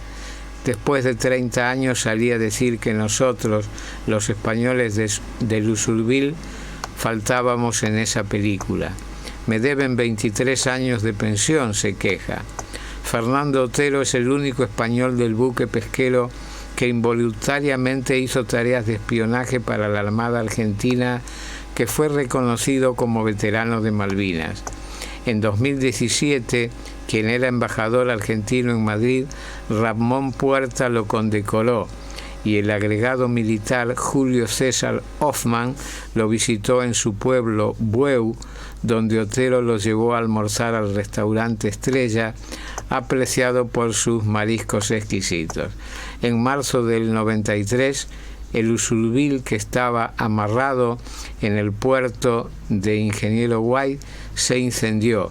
Después de 30 años salí a decir que nosotros, los españoles del Usurbil, faltábamos en esa película. Me deben 23 años de pensión, se queja. Fernando Otero es el único español del buque pesquero que involuntariamente hizo tareas de espionaje para la Armada Argentina, que fue reconocido como veterano de Malvinas. En 2017, quien era embajador argentino en Madrid, Ramón Puerta, lo condecoró, y el agregado militar Julio César Hoffman lo visitó en su pueblo Bueu, donde Otero lo llevó a almorzar al restaurante Estrella, apreciado por sus mariscos exquisitos. En marzo del 93, el Usurbil, que estaba amarrado en el puerto de Ingeniero White, se incendió.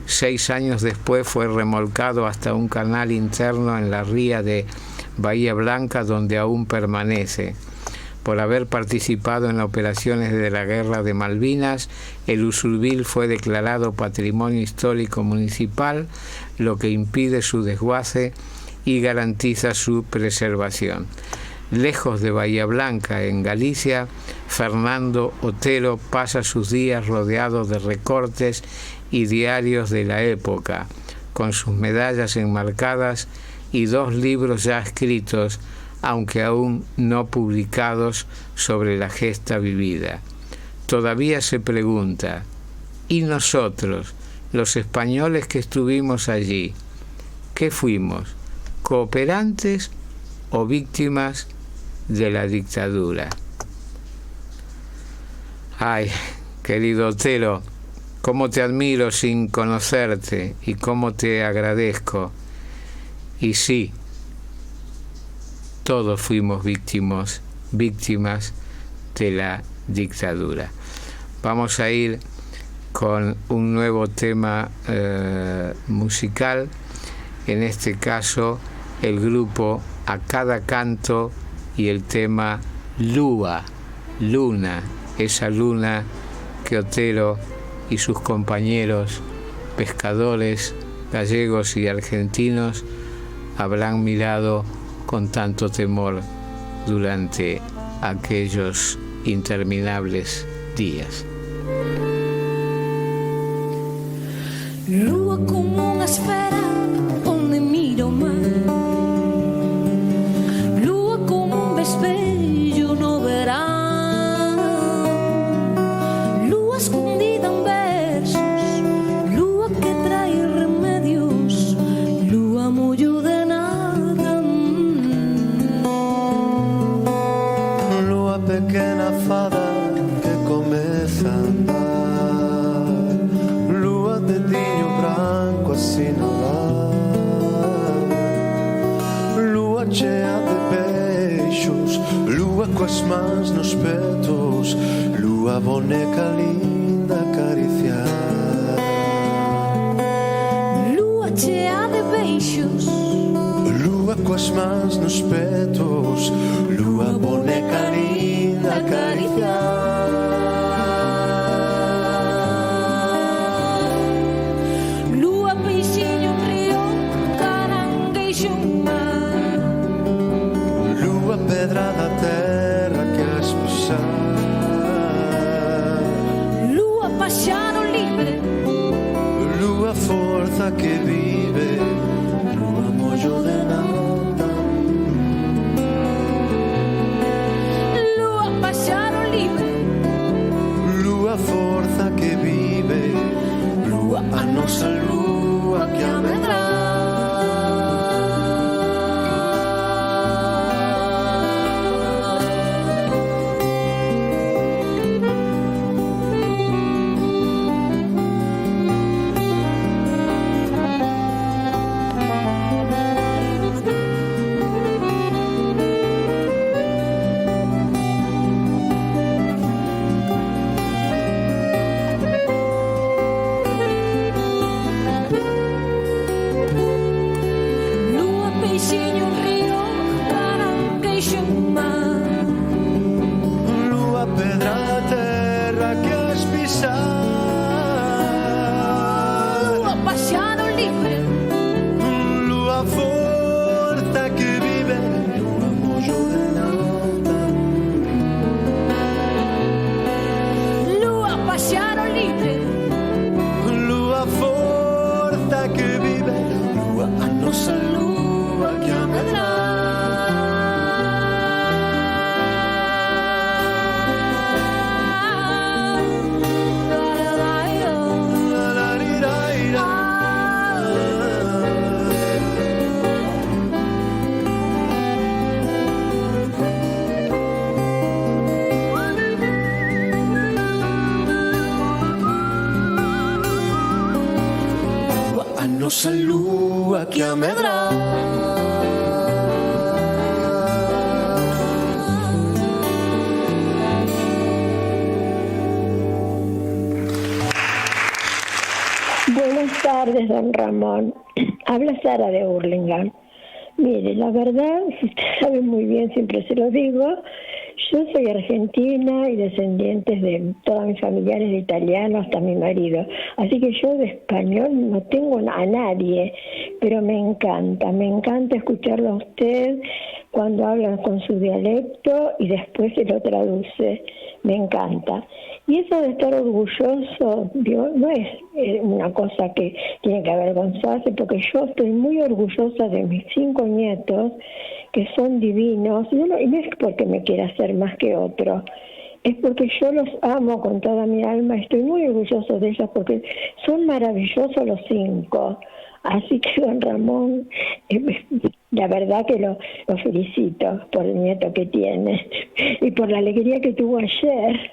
6 años después fue remolcado hasta un canal interno en la ría de Bahía Blanca, donde aún permanece. Por haber participado en operaciones de la Guerra de Malvinas, el Usurbil fue declarado Patrimonio Histórico Municipal, lo que impide su desguace y garantiza su preservación. Lejos de Bahía Blanca, en Galicia, Fernando Otero pasa sus días rodeado de recortes y diarios de la época, con sus medallas enmarcadas y 2 libros ya escritos, aunque aún no publicados, sobre la gesta vivida. Todavía se pregunta, ¿y nosotros, los españoles que estuvimos allí, qué fuimos? ¿Cooperantes o víctimas de la dictadura? Ay, querido Otero, cómo te admiro sin conocerte y cómo te agradezco. Y sí, todos fuimos víctimas de la dictadura. Vamos a ir con un nuevo tema musical, en este caso el grupo A Cada Canto y el tema Lua, Luna, esa luna que Otero y sus compañeros pescadores gallegos y argentinos habrán mirado con tanto temor durante aquellos interminables días. Lua como unha esfera onde mira o mar, lua como un vespejo no verán, lua escondida en versos, lua que trae remedios, lua mollo de nada. Lua pequena fada que comeza a andar, lua de diño branco así no dá, lua chea de peixos, lua coas mans nos petos, lua boneca linda acariciar, Lua chea de beijos, lua coas mans nos petos, lua boneca linda acariciar. lua peixinho río, caranguejo mar, Lua pedra da terra que has pisar, lua paxaro libre, lua forza que vive, lua mollo de nada, lua paxaro libre, lua forza que vive, lua a nosa lua que amedra. lua peixinho río, caranguejo mar, Lua pedra da terra que has pisar, lua paxaro libre, lua forza que vive, lua mollo de nada. lua paxaro libre, Lua forza que vive, lua a nosa lua que amedra. La la la la. San Lu aquí a Medra. Buenas tardes, don Ramón. Habla Sara de Hurlingham. Mire, la verdad, usted sabe muy bien, siempre se lo digo, yo soy argentina y descendientes de todos mis familiares de italiano hasta mi marido. Así que yo de español no tengo a nadie, pero me encanta escucharlo a usted cuando hablan con su dialecto y después se lo traduce. Me encanta. Y eso de estar orgulloso, no es una cosa que tiene que avergonzarse, porque yo estoy muy orgullosa de mis 5 nietos, que son divinos, y no es porque me quiera hacer más que otro, es porque yo los amo con toda mi alma, estoy muy orgulloso de ellos, porque son maravillosos los 5. Así que, don Ramón, la verdad que lo felicito por el nieto que tiene y por la alegría que tuvo ayer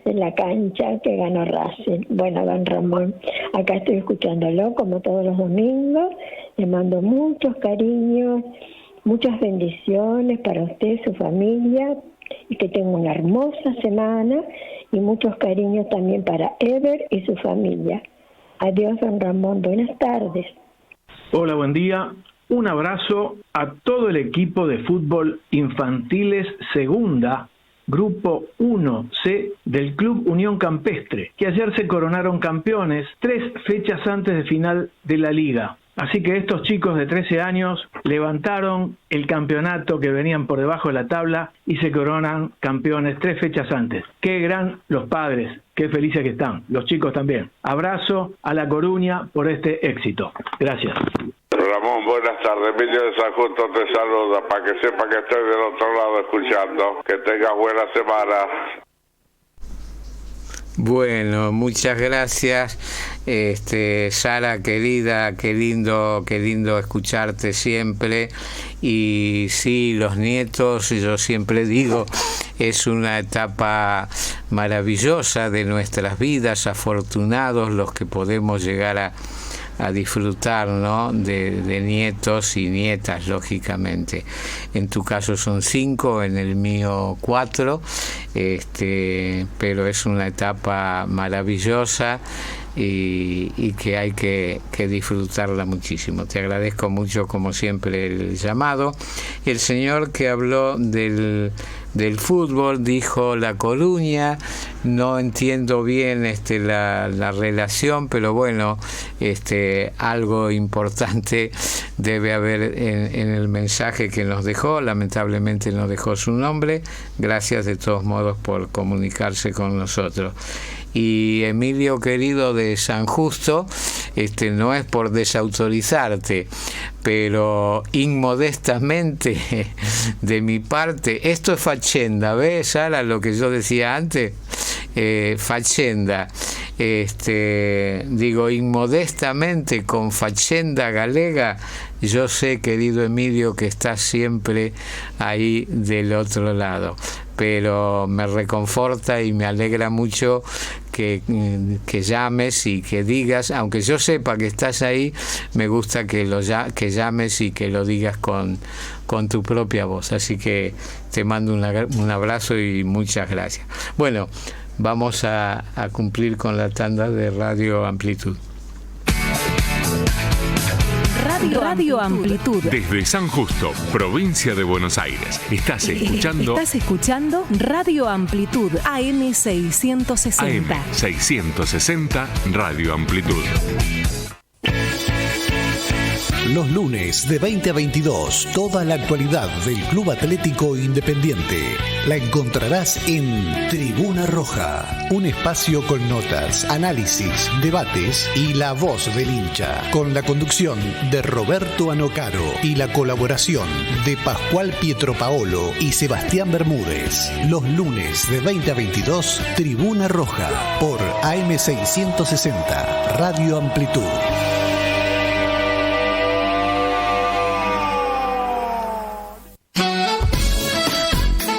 en la cancha que ganó Racing. Bueno, don Ramón, acá estoy escuchándolo como todos los domingos. Le mando muchos cariños, muchas bendiciones para usted, su familia, y que tenga una hermosa semana, y muchos cariños también para Ever y su familia. Adiós, don Ramón. Buenas tardes. Hola, buen día. Un abrazo a todo el equipo de fútbol infantiles segunda, grupo 1C del Club Unión Campestre, que ayer se coronaron campeones 3 fechas antes de final de la liga. Así que estos chicos de 13 años levantaron el campeonato que venían por debajo de la tabla y se coronan campeones 3 fechas antes. Qué gran los padres, qué felices que están, los chicos también. Abrazo a La Coruña por este éxito. Gracias. Ramón, buenas tardes. Emilio de San Justo te saluda para que sepa que estoy del otro lado escuchando. Que tengas buena semana. Bueno, muchas gracias, Sara querida, qué lindo escucharte siempre. Y sí, los nietos, yo siempre digo, es una etapa maravillosa de nuestras vidas, afortunados los que podemos llegar a disfrutar, ¿no?, de nietos y nietas, lógicamente. En tu caso son 5, en el mío 4, pero es una etapa maravillosa y que hay que disfrutarla muchísimo. Te agradezco mucho, como siempre, el llamado. El señor que habló del fútbol dijo La Coruña, no entiendo bien la relación, pero bueno, algo importante debe haber en el mensaje que nos dejó. Lamentablemente no dejó su nombre. Gracias de todos modos por comunicarse con nosotros. Y Emilio querido de San Justo, no es por desautorizarte, pero inmodestamente de mi parte, esto es fachenda, ¿ves, Sara, lo que yo decía antes? Fachenda, digo inmodestamente con fachenda galega. Yo sé, querido Emilio, que estás siempre ahí del otro lado, pero me reconforta y me alegra mucho que llames y que digas, aunque yo sepa que estás ahí, me gusta que llames y que lo digas con tu propia voz. Así que te mando un abrazo y muchas gracias. Bueno, vamos a cumplir con la tanda de Radio Amplitud. Radio Amplitud. Desde San Justo, provincia de Buenos Aires. Estás escuchando Radio Amplitud, AM 660. AM 660, Radio Amplitud. Los lunes de 20 a 22, toda la actualidad del Club Atlético Independiente la encontrarás en Tribuna Roja, un espacio con notas, análisis, debates y la voz del hincha, con la conducción de Roberto Anocaro y la colaboración de Pascual Pietropaolo y Sebastián Bermúdez. Los lunes de 20 a 22, Tribuna Roja, por AM 660, Radio Amplitud.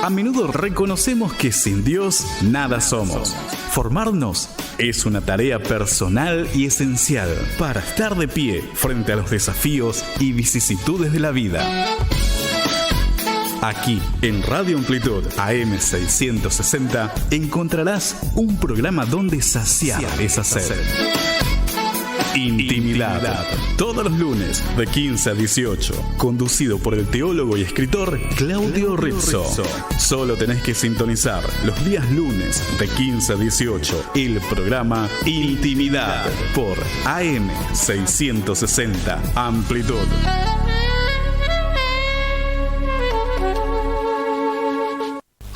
A menudo reconocemos que sin Dios nada somos. Formarnos es una tarea personal y esencial para estar de pie frente a los desafíos y vicisitudes de la vida. Aquí, en Radio Amplitud AM660, encontrarás un programa donde saciar esa sed. Intimidad. Todos los lunes, de 15 a 18. Conducido por el teólogo y escritor Claudio Rizzo. Solo tenés que sintonizar los días lunes, de 15 a 18, el programa Intimidad por AM660 Amplitud.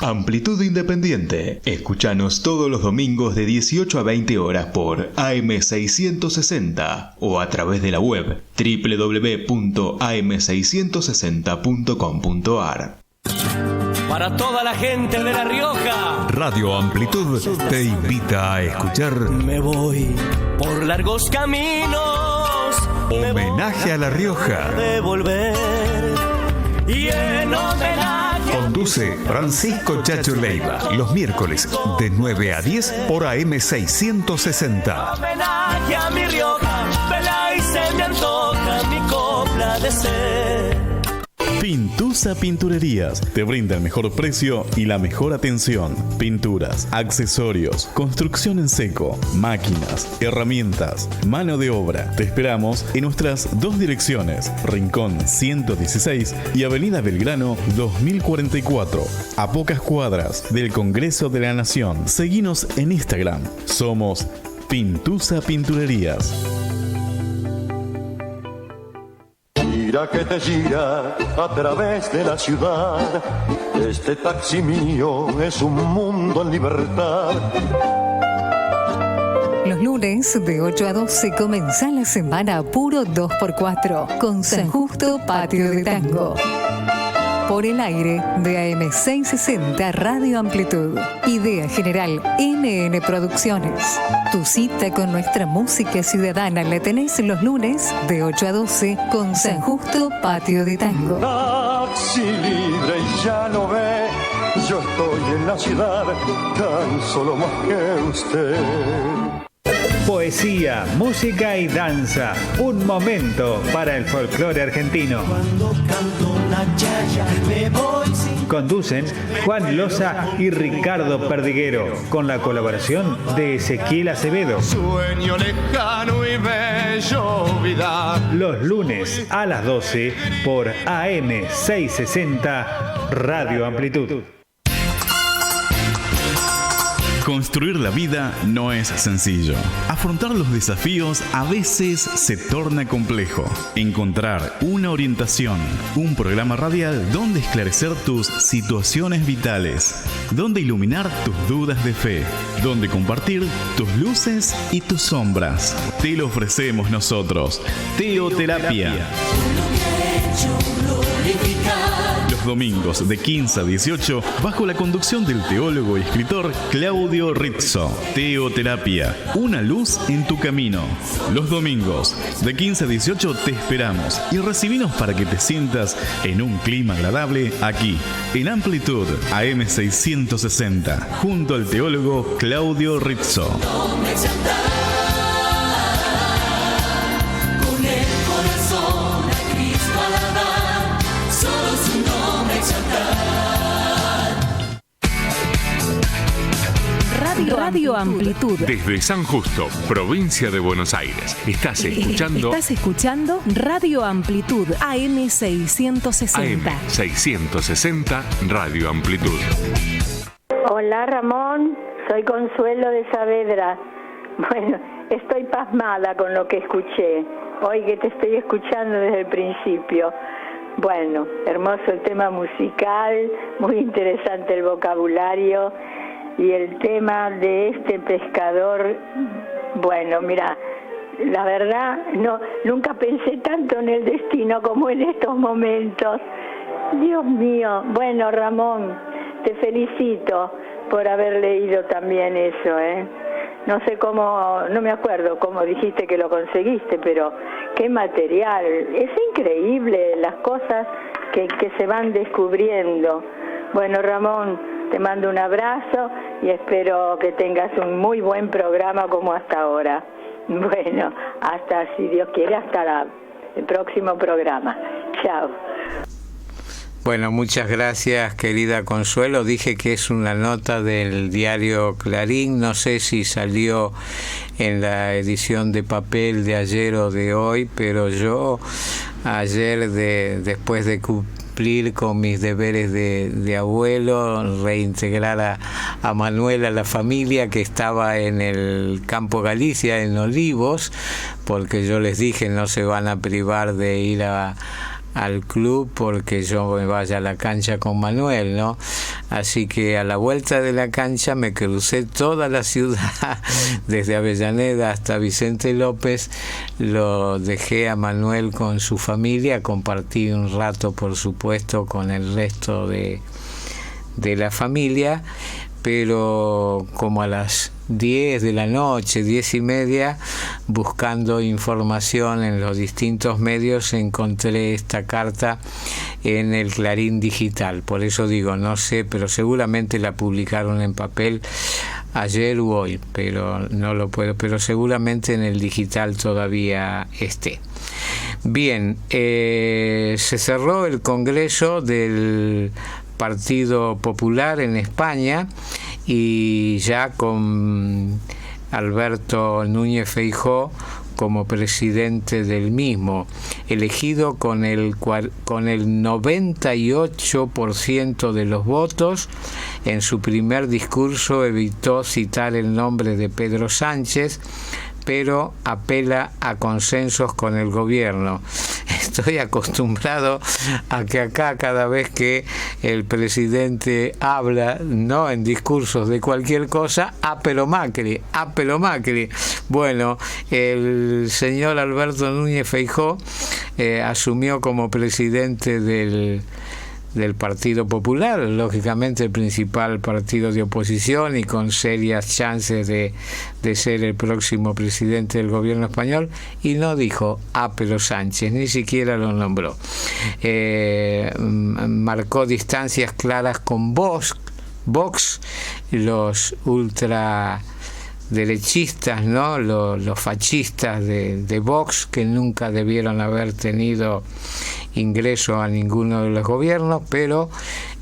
Amplitud Independiente. Escúchanos todos los domingos de 18 a 20 horas por AM660 o a través de la web www.am660.com.ar. Para toda la gente de La Rioja, Radio Amplitud te invita a escuchar me voy por largos caminos. Homenaje a La Rioja. De volver y en homenaje. Conduce Francisco Chacho Leiva los miércoles de 9 a 10 por AM660. Homenaje a mi Rioja, vela y se me antoja mi copla de ser. Pintusa Pinturerías te brinda el mejor precio y la mejor atención. Pinturas, accesorios, construcción en seco, máquinas, herramientas, mano de obra. Te esperamos en nuestras dos direcciones, Rincón 116 y Avenida Belgrano 2044, a pocas cuadras del Congreso de la Nación. Seguinos en Instagram. Somos Pintusa Pinturerías. Gira que te gira a través de la ciudad. Este taxi mío es un mundo en libertad. Los lunes de 8 a 12 comienza la semana puro 2x4 con San Justo Patio de Tango. Por el aire de AM660 Radio Amplitud. Idea general NN Producciones. Tu cita con nuestra música ciudadana la tenés los lunes de 8 a 12 con San Justo Patio de Tango. Taxi libre y ya lo ve, yo estoy en la ciudad tan solo más que usted. Poesía, música y danza. Un momento para el folclore argentino. Cuando canto la chaya, me voy sin... Conducen Juan Loza y Ricardo Perdiguero, con la colaboración de Ezequiel Acevedo. Sueño lejano y bello vida. Los lunes a las 12 por AM660 Radio Amplitud. Construir la vida no es sencillo. Afrontar los desafíos a veces se torna complejo. Encontrar una orientación, un programa radial donde esclarecer tus situaciones vitales, donde iluminar tus dudas de fe, donde compartir tus luces y tus sombras. Te lo ofrecemos nosotros. Teoterapia. Los domingos de 15 a 18 bajo la conducción del teólogo y escritor Claudio Rizzo. Teoterapia, una luz en tu camino. Los domingos de 15 a 18 te esperamos y recibinos para que te sientas en un clima agradable aquí, en Amplitud AM660, junto al teólogo Claudio Rizzo. Radio Amplitud. Desde San Justo, provincia de Buenos Aires. Estás escuchando Radio Amplitud AM660. AM660 Radio Amplitud. Hola Ramón, soy Consuelo de Saavedra. Bueno, estoy pasmada con lo que escuché. Hoy que te estoy escuchando desde el principio. Bueno, hermoso el tema musical, muy interesante el vocabulario. Y el tema de este pescador, bueno, mira, la verdad, nunca pensé tanto en el destino como en estos momentos. Dios mío, bueno, Ramón, te felicito por haber leído también eso, ¿eh? No sé cómo, no me acuerdo cómo dijiste que lo conseguiste, pero qué material. Es increíble las cosas que se van descubriendo. Bueno, Ramón, te mando un abrazo y espero que tengas un muy buen programa como hasta ahora. Bueno, hasta, si Dios quiere, hasta el próximo programa. Chao. Bueno, muchas gracias, querida Consuelo. Dije que es una nota del diario Clarín. No sé si salió en la edición de papel de ayer o de hoy, pero yo ayer, después de cumplir con mis deberes de abuelo, reintegrar a Manuel a la familia que estaba en el Campo Galicia, en Olivos, porque yo les dije no se van a privar de ir al club porque yo me vaya a la cancha con Manuel, ¿no? Así que a la vuelta de la cancha me crucé toda la ciudad, desde Avellaneda hasta Vicente López, lo dejé a Manuel con su familia, compartí un rato, por supuesto, con el resto de la familia, pero como a las 10 de la noche, 10:30, buscando información en los distintos medios, encontré esta carta en el Clarín Digital. Por eso digo, no sé, pero seguramente la publicaron en papel ayer u hoy, pero no lo puedo, pero seguramente en el digital todavía esté. Bien, se cerró el Congreso del Partido Popular en España y ya con Alberto Núñez Feijóo como presidente del mismo, elegido con el 98% de los votos. En su primer discurso evitó citar el nombre de Pedro Sánchez, pero apela a consensos con el gobierno. Estoy acostumbrado a que acá, cada vez que el presidente habla, no en discursos de cualquier cosa, apelo Macri. Bueno, el señor Alberto Núñez Feijóo asumió como presidente del Partido Popular, lógicamente el principal partido de oposición y con serias chances de ser el próximo presidente del gobierno español, y no dijo Pedro Sánchez, ni siquiera lo nombró. Marcó distancias claras con Vox, los ultraderechistas, ¿no? Los fascistas de Vox, que nunca debieron haber tenido ingreso a ninguno de los gobiernos, pero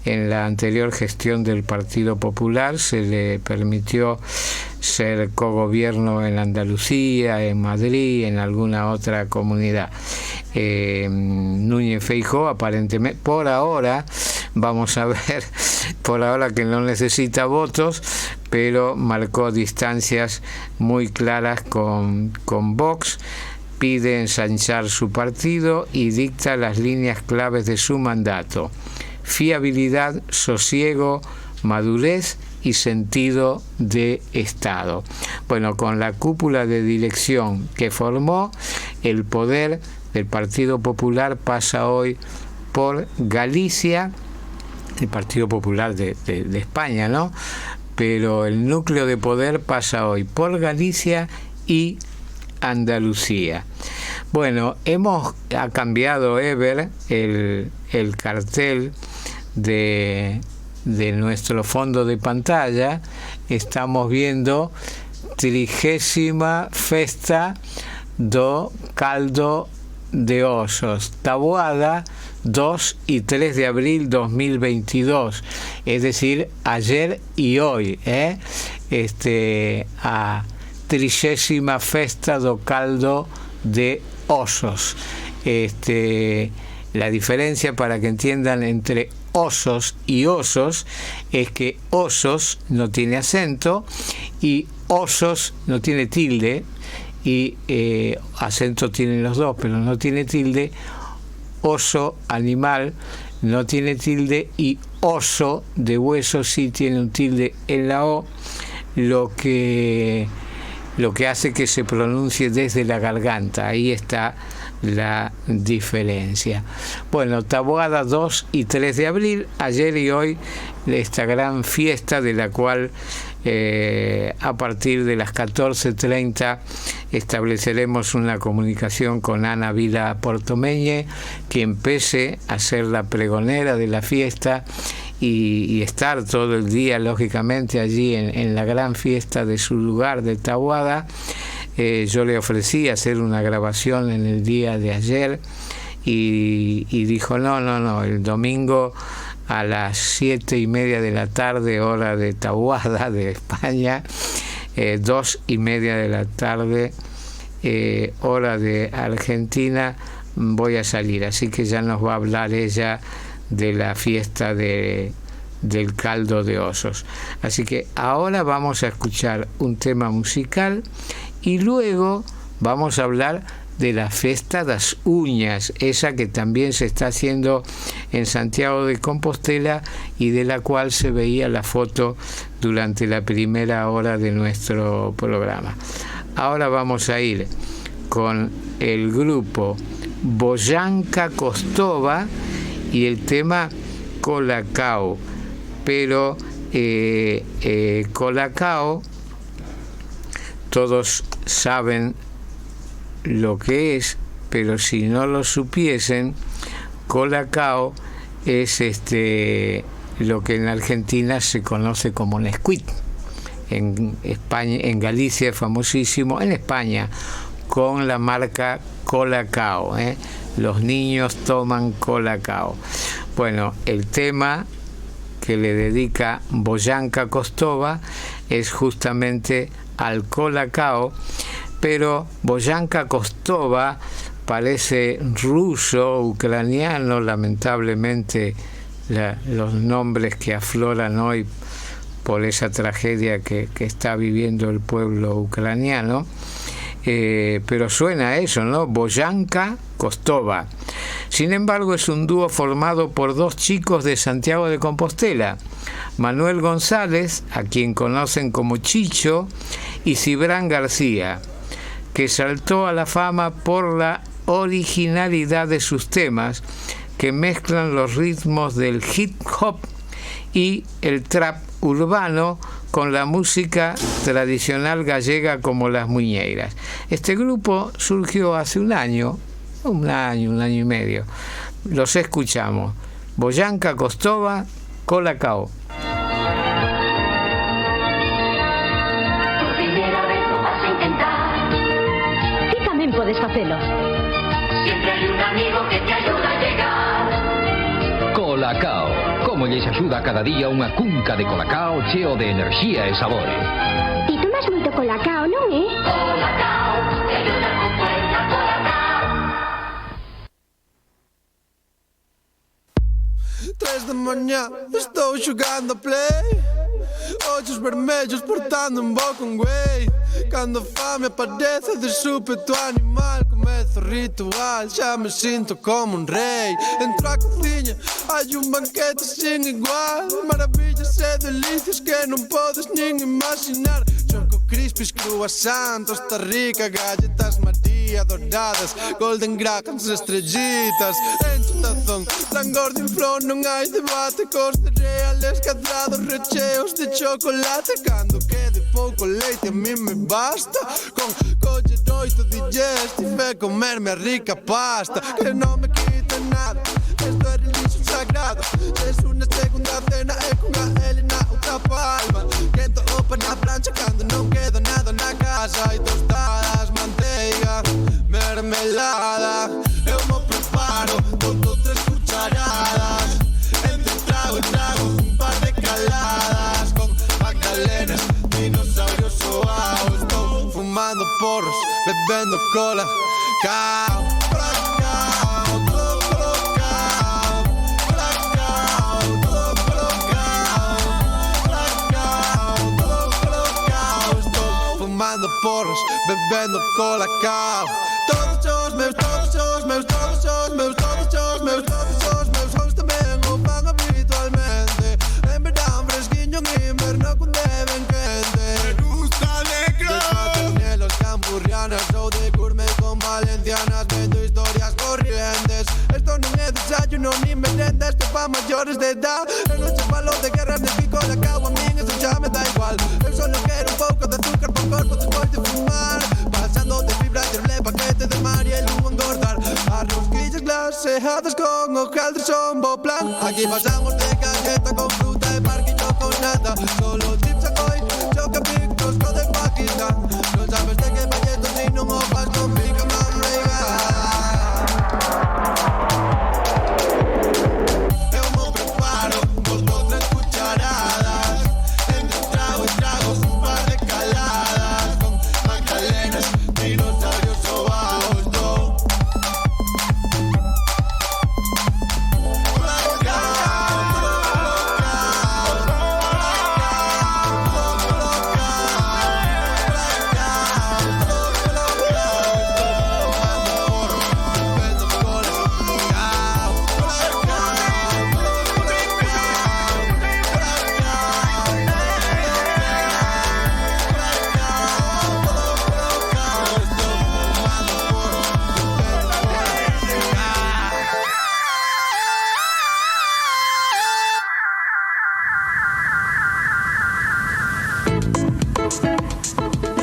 en la anterior gestión del Partido Popular se le permitió ser cogobierno en Andalucía, en Madrid, en alguna otra comunidad. Núñez Feijóo, aparentemente, por ahora, vamos a ver, por ahora que no necesita votos, pero marcó distancias muy claras con Vox, pide ensanchar su partido y dicta las líneas claves de su mandato: fiabilidad, sosiego, madurez y sentido de Estado. Bueno, con la cúpula de dirección que formó, el poder del Partido Popular pasa hoy por Galicia, el Partido Popular de España, ¿no? Pero el núcleo de poder pasa hoy por Galicia y Andalucía. Bueno, ha cambiado Ever el cartel de nuestro fondo de pantalla. Estamos viendo 30ª Festa do Caldo de Osos, Taboada, 2 y 3 de abril 2022, es decir, ayer y hoy, a 30ª Festa do Caldo de Osos. La diferencia, para que entiendan, entre osos y osos es que osos no tiene acento y osos no tiene tilde, y acento tienen los dos pero no tiene tilde. Oso, animal, no tiene tilde, y oso de hueso sí tiene un tilde en la O, lo que hace que se pronuncie desde la garganta. Ahí está la diferencia. Bueno, Taboada 2 y 3 de abril, ayer y hoy, esta gran fiesta de la cual a partir de las 14:30 estableceremos una comunicación con Ana Vila Portomeñe, quien pese a ser la pregonera de la fiesta y estar todo el día, lógicamente, allí en la gran fiesta de su lugar de Taboada. Yo le ofrecí hacer una grabación en el día de ayer y dijo no, el domingo a las 7:30 de la tarde, hora de Taboada, de España, 2:30 de la tarde, hora de Argentina, voy a salir. Así que ya nos va a hablar ella de la fiesta del caldo de osos. Así que ahora vamos a escuchar un tema musical y luego vamos a hablar de la Festa das Uñas, esa que también se está haciendo en Santiago de Compostela y de la cual se veía la foto durante la primera hora de nuestro programa. Ahora vamos a ir con el grupo Bojanka Kostova y el tema Colacao, pero Colacao todos saben lo que es, pero si no lo supiesen, Colacao es lo que en Argentina se conoce como Nesquik. En España, en Galicia es famosísimo, en España con la marca Colacao, los niños toman Colacao. Bueno, el tema que le dedica Bojanka Kostova es justamente al Colacao, pero Bojanka Kostova parece ruso, ucraniano, lamentablemente los nombres que afloran hoy por esa tragedia que está viviendo el pueblo ucraniano, pero suena a eso, ¿no? Bojanka Kostova. Sin embargo, es un dúo formado por dos chicos de Santiago de Compostela, Manuel González, a quien conocen como Chicho, y Cibrán García, que saltó a la fama por la originalidad de sus temas, que mezclan los ritmos del hip hop y el trap urbano con la música tradicional gallega como las muñeiras. Este grupo surgió hace un año y medio. Los escuchamos. Bojanka Kostova, Colacao. Podes facelo. Siempre hay un amigo que te ayuda a llegar. Colacao. Como lles axuda cada día unha cunca de Colacao cheo de enerxía e sabores. Ti tomas moito Colacao, non é? Colacao, te ayuda con fuerza, Colacao. 3 da manhã, estou jogando play. Olhos vermelhos portando um bom com güey. Quando a fame aparece de súbito animal, começa o ritual, já me sinto como um rei. Entro à cozinha, hay banquete sem igual. Maravilhas e delícias que não podes nem imaginar. Choco crispies, croissant, Costa Rica, galletas María douradas, golden grahams, estrellitas. Enche tazón, tan gordo inflón, non hai debate. Cos cereales cadrados, recheos de chocolate. Cando quede pouco leite a mí me basta. Con coller 8 digestive, comerme a rica pasta. Que non me quite nada, esto é religión sagrado. Es unha segunda cena e con a Elena outra palma. Quento opa na plancha cando non queda nada na casa. Hai tostadas, manteiga, mermelada. Eu me preparo, todo 3 cucharadas. Entre trago e trago un par de caladas. Con magdalenas, dinosaurios soaos. Estou fumando porros, bebendo cola, cao. Porros, bebendo Colacao. Todos os meus hoes tamén o fan habitualmente. En verán fresquiño, en inverno con deben quente. Me gusta negro. De patinelos, camburrianas ou de gourmet con valencianas. Vendo historias corrientes. Esto non é desayuno ni merenda, esto pa maiores de edad. Eu non che falo de guerras de pico Colacao, a min eso xa me da igual. Eu solo quero un pouco de azúcar por corpo despois de fumar. Pasando de fibra de leva paquete de mar e luego engordar. As rosquillas clase Tejados con hojaldre son Boplan. Aquí pasamos de cajeta con fruta de parque y yo con nada. Solo chips Ahoy, Chocapicos, todo de Pakistán. No sabes de qué paqueto si no mojas con pica más Eu me preparo con 2 o 3 cucharadas. Entre trago y trago un par de caladas. Con magdalenas, dinosaurios sobaos, no.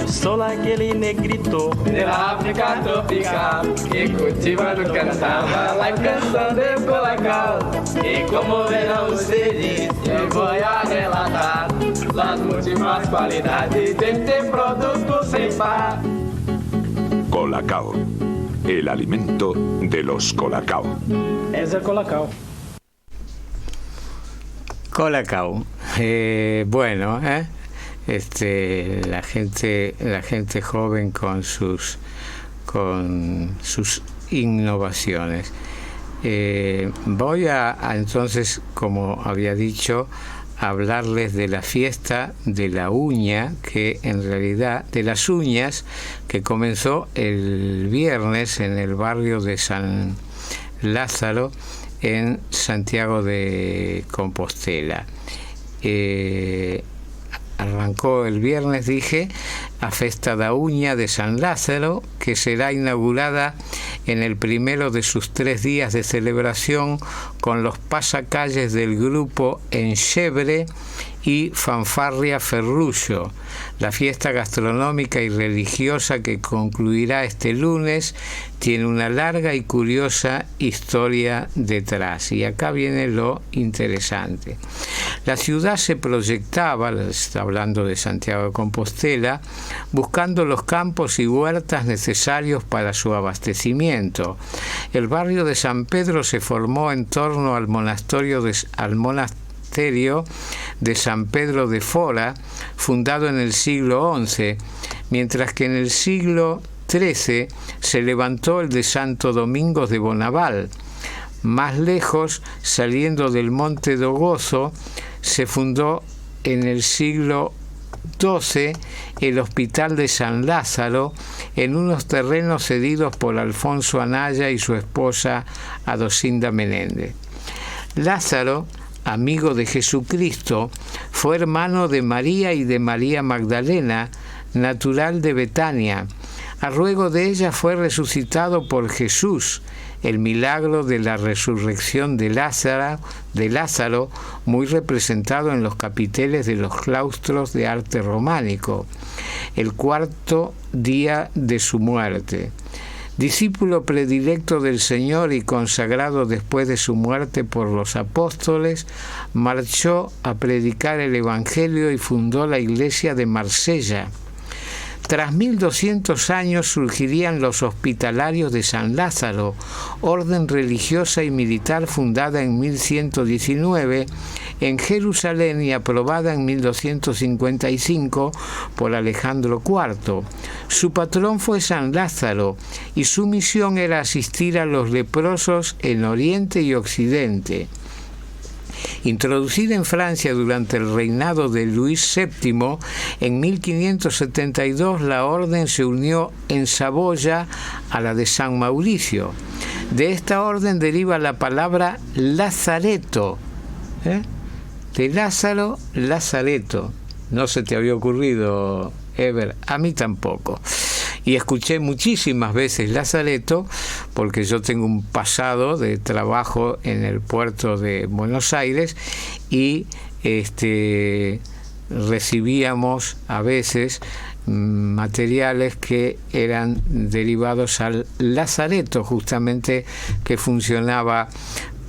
Solo aquele negrito da África tropical que cultiva no cantaba la canção del Colacao. E como verão ustedes, eu vou a relatar las múltiples cualidades de este producto sem par. Colacao, el alimento de los Colacao. Es el Colacao. Colacao. Bueno, la gente joven con sus innovaciones. Voy a entonces, como había dicho, hablarles de la fiesta de la uña, que en realidad de las uñas, que comenzó el viernes en el barrio de San Lázaro en Santiago de Compostela. Arrancó el viernes, dije, a Festa da Uña de San Lázaro, que será inaugurada en el primero de sus 3 días de celebración con los pasacalles del grupo Enxebre y Fanfarria Ferrullo. La fiesta gastronómica y religiosa que concluirá este lunes tiene una larga y curiosa historia detrás. Y acá viene lo interesante. La ciudad se proyectaba, está hablando de Santiago de Compostela, buscando los campos y huertas necesarios para su abastecimiento. El barrio de San Pedro se formó en torno al monasterio de San Pedro de Fora, fundado en el siglo XI, mientras que en el siglo XIII se levantó el de Santo Domingo de Bonaval. Más lejos, saliendo del Monte do Gozo, se fundó en el siglo XII el Hospital de San Lázaro en unos terrenos cedidos por Alfonso Anaya y su esposa Adocinda Menéndez. Lázaro, amigo de Jesucristo, fue hermano de María y de María Magdalena, natural de Betania. A ruego de ella fue resucitado por Jesús. El milagro de la resurrección de Lázaro, muy representado en los capiteles de los claustros de arte románico, el 4º día de su muerte. Discípulo predilecto del Señor y consagrado después de su muerte por los apóstoles, marchó a predicar el Evangelio y fundó la iglesia de Marsella. Tras 1200 años surgirían los Hospitalarios de San Lázaro, orden religiosa y militar fundada en 1119 en Jerusalén y aprobada en 1255 por Alejandro IV. Su patrón fue San Lázaro y su misión era asistir a los leprosos en Oriente y Occidente. Introducida en Francia durante el reinado de Luis VII, en 1572 la orden se unió en Saboya a la de San Mauricio. De esta orden deriva la palabra Lazareto. De Lázaro, Lazareto. No se te había ocurrido, Ever, a mí tampoco. Y escuché muchísimas veces Lazareto porque yo tengo un pasado de trabajo en el puerto de Buenos Aires y recibíamos a veces materiales que eran derivados al lazareto, justamente, que funcionaba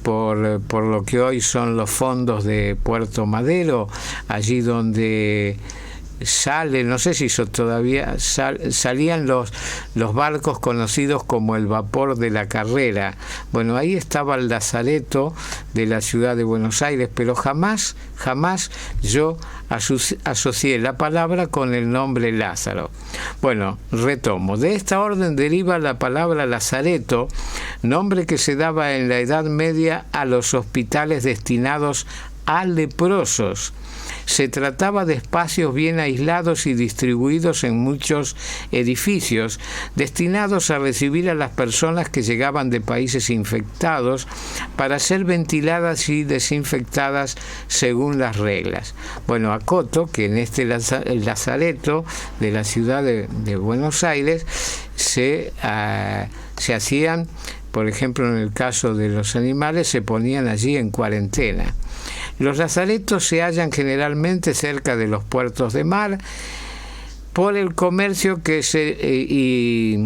por lo que hoy son los fondos de Puerto Madero, allí donde sale, no sé si eso todavía salían los barcos conocidos como el vapor de la Carrera. Bueno, ahí estaba el lazareto de la ciudad de Buenos Aires, pero jamás yo asocié la palabra con el nombre Lázaro. Bueno, retomo. De esta orden deriva la palabra lazareto, nombre que se daba en la Edad Media a los hospitales destinados a leprosos. Se trataba de espacios bien aislados y distribuidos en muchos edificios, destinados a recibir a las personas que llegaban de países infectados para ser ventiladas y desinfectadas según las reglas. Bueno, acoto que en este lazareto de la ciudad de Buenos Aires se hacían, por ejemplo, en el caso de los animales, se ponían allí en cuarentena. Los lazaretos se hallan generalmente cerca de los puertos de mar por el comercio y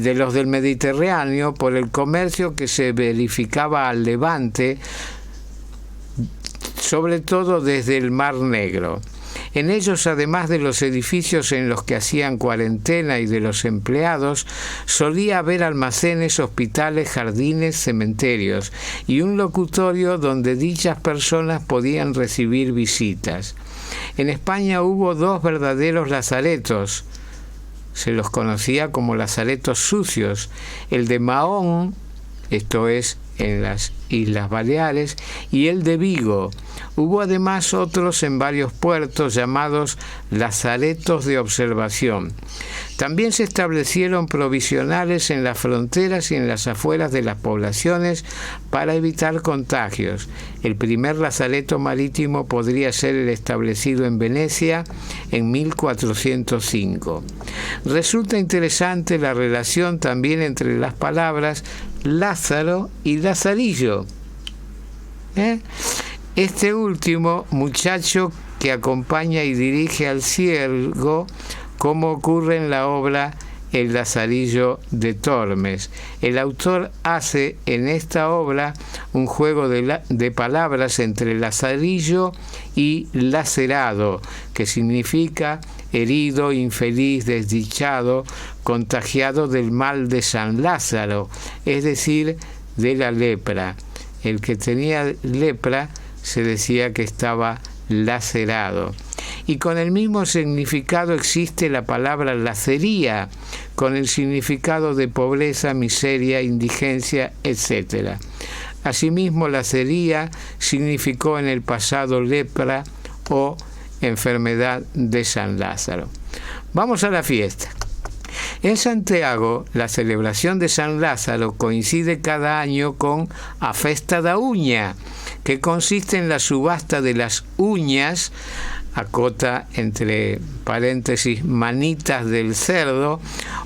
de los del Mediterráneo, por el comercio que se verificaba al levante, sobre todo desde el Mar Negro. En ellos, además de los edificios en los que hacían cuarentena y de los empleados, solía haber almacenes, hospitales, jardines, cementerios y un locutorio donde dichas personas podían recibir visitas. En España hubo 2 verdaderos lazaretos. Se los conocía como lazaretos sucios. El de Mahón, esto es en las Islas Baleares, y el de Vigo. Hubo además otros en varios puertos llamados lazaretos de observación. También se establecieron provisionales en las fronteras y en las afueras de las poblaciones para evitar contagios. El primer lazareto marítimo podría ser el establecido en Venecia en 1405. Resulta interesante la relación también entre las palabras Lázaro y Lazarillo. Este último, muchacho que acompaña y dirige al ciego, como ocurre en la obra El Lazarillo de Tormes. El autor hace en esta obra un juego de palabras entre lazarillo y lacerado, que significa herido, infeliz, desdichado, contagiado del mal de San Lázaro, es decir, de la lepra. El que tenía lepra se decía que estaba lacerado. Y con el mismo significado existe la palabra lacería, con el significado de pobreza, miseria, indigencia, etc. Asimismo, lacería significó en el pasado lepra o enfermedad de San Lázaro. Vamos a la fiesta. En Santiago, la celebración de San Lázaro coincide cada año con a Festa da Uña, que consiste en la subasta de las uñas, acota entre paréntesis, manitas del cerdo,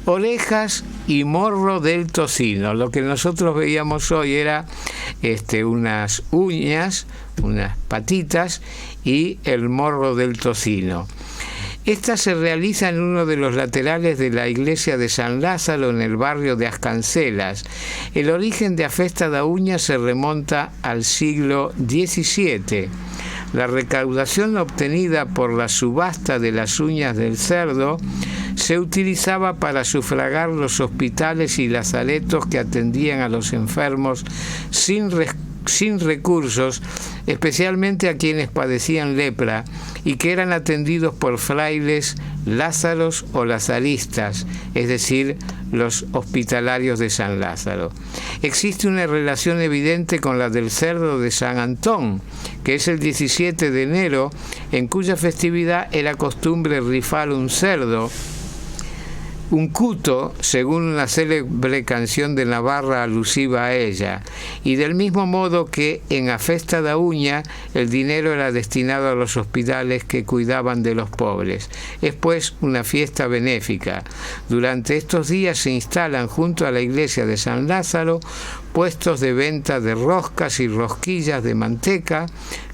orejas y morro del tocino. Lo que nosotros veíamos hoy era unas uñas, unas patitas y el morro del tocino. Esta se realiza en uno de los laterales de la iglesia de San Lázaro en el barrio de Ascancelas. El origen de a Festa da Uña se remonta al siglo XVII. La recaudación obtenida por la subasta de las uñas del cerdo se utilizaba para sufragar los hospitales y lazaretos que atendían a los enfermos sin recursos, especialmente a quienes padecían lepra y que eran atendidos por frailes lázaros o lazaristas, es decir, los hospitalarios de San Lázaro. Existe una relación evidente con la del cerdo de San Antón, que es el 17 de enero, en cuya festividad era costumbre rifar un cerdo, un cuto, según una célebre canción de Navarra alusiva a ella, y del mismo modo que en a Festa da Uña el dinero era destinado a los hospitales que cuidaban de los pobres. Es pues una fiesta benéfica. Durante estos días se instalan junto a la iglesia de San Lázaro puestos de venta de roscas y rosquillas de manteca,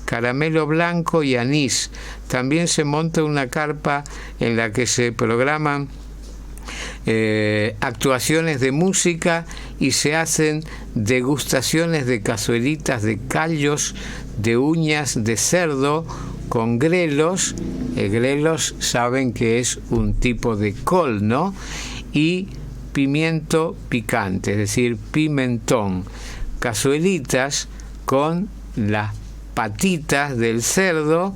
caramelo blanco y anís. También se monta una carpa en la que se programan actuaciones de música y se hacen degustaciones de cazuelitas de callos de uñas de cerdo con grelos. Grelos saben que es un tipo de col, ¿no? Y pimiento picante, es decir, pimentón. Cazuelitas con las patitas del cerdo,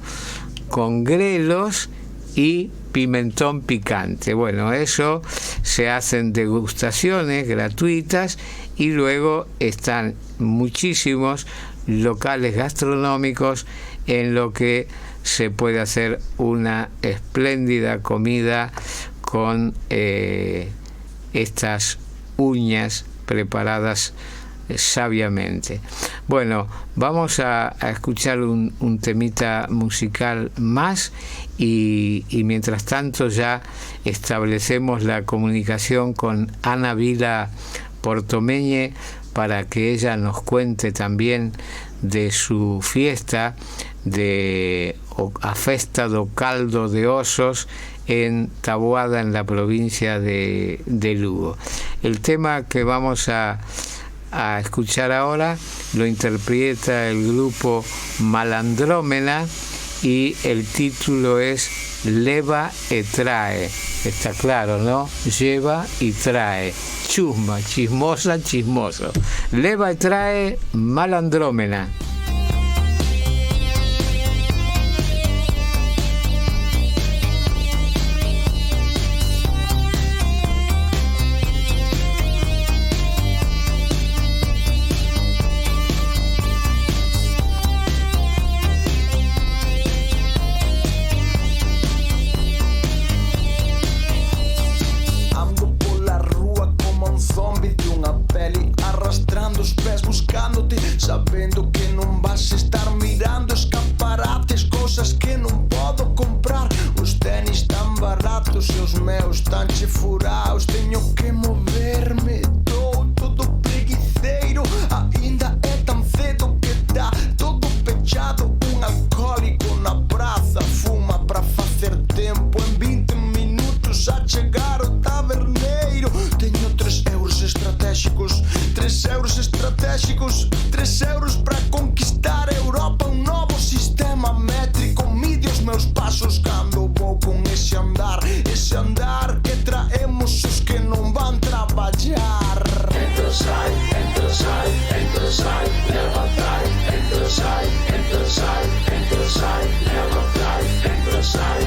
con grelos y pimentón picante. Bueno, eso se hacen degustaciones gratuitas y luego están muchísimos locales gastronómicos en lo que se puede hacer una espléndida comida con estas uñas preparadas sabiamente. Bueno, vamos a escuchar un temita musical más y mientras tanto ya establecemos la comunicación con Ana Vila Portomeñe para que ella nos cuente también de su fiesta de a Festa do Caldo de Osos en Taboada, en la provincia de Lugo. El tema que vamos a escuchar ahora lo interpreta el grupo Malandrómena y el título es Leva e Trae. Está claro, ¿no? Lleva y trae. Chusma, chismosa, chismoso. Leva e Trae, Malandrómena. Sabendo que non vas estar mirando escaparates, cosas que non podo comprar. Os tenis tan baratos e os meus tan che furaos. Teño que moverme, todo preguiceiro. Ainda é tan cedo que dá todo pechado. Un alcohólico na praza fuma para facer tempo. En 20 minutos a chegar o taberneiro. Teño 3 euros estratégicos, 3 euros estratégicos, 3 euros para conquistar a Europa. Un novo sistema métrico mide os meus pasos cando vou con ese andar que traemos os que non van traballar. Entra, sai, leva, trai. Entra, sai, leva, trai. Entra, sai,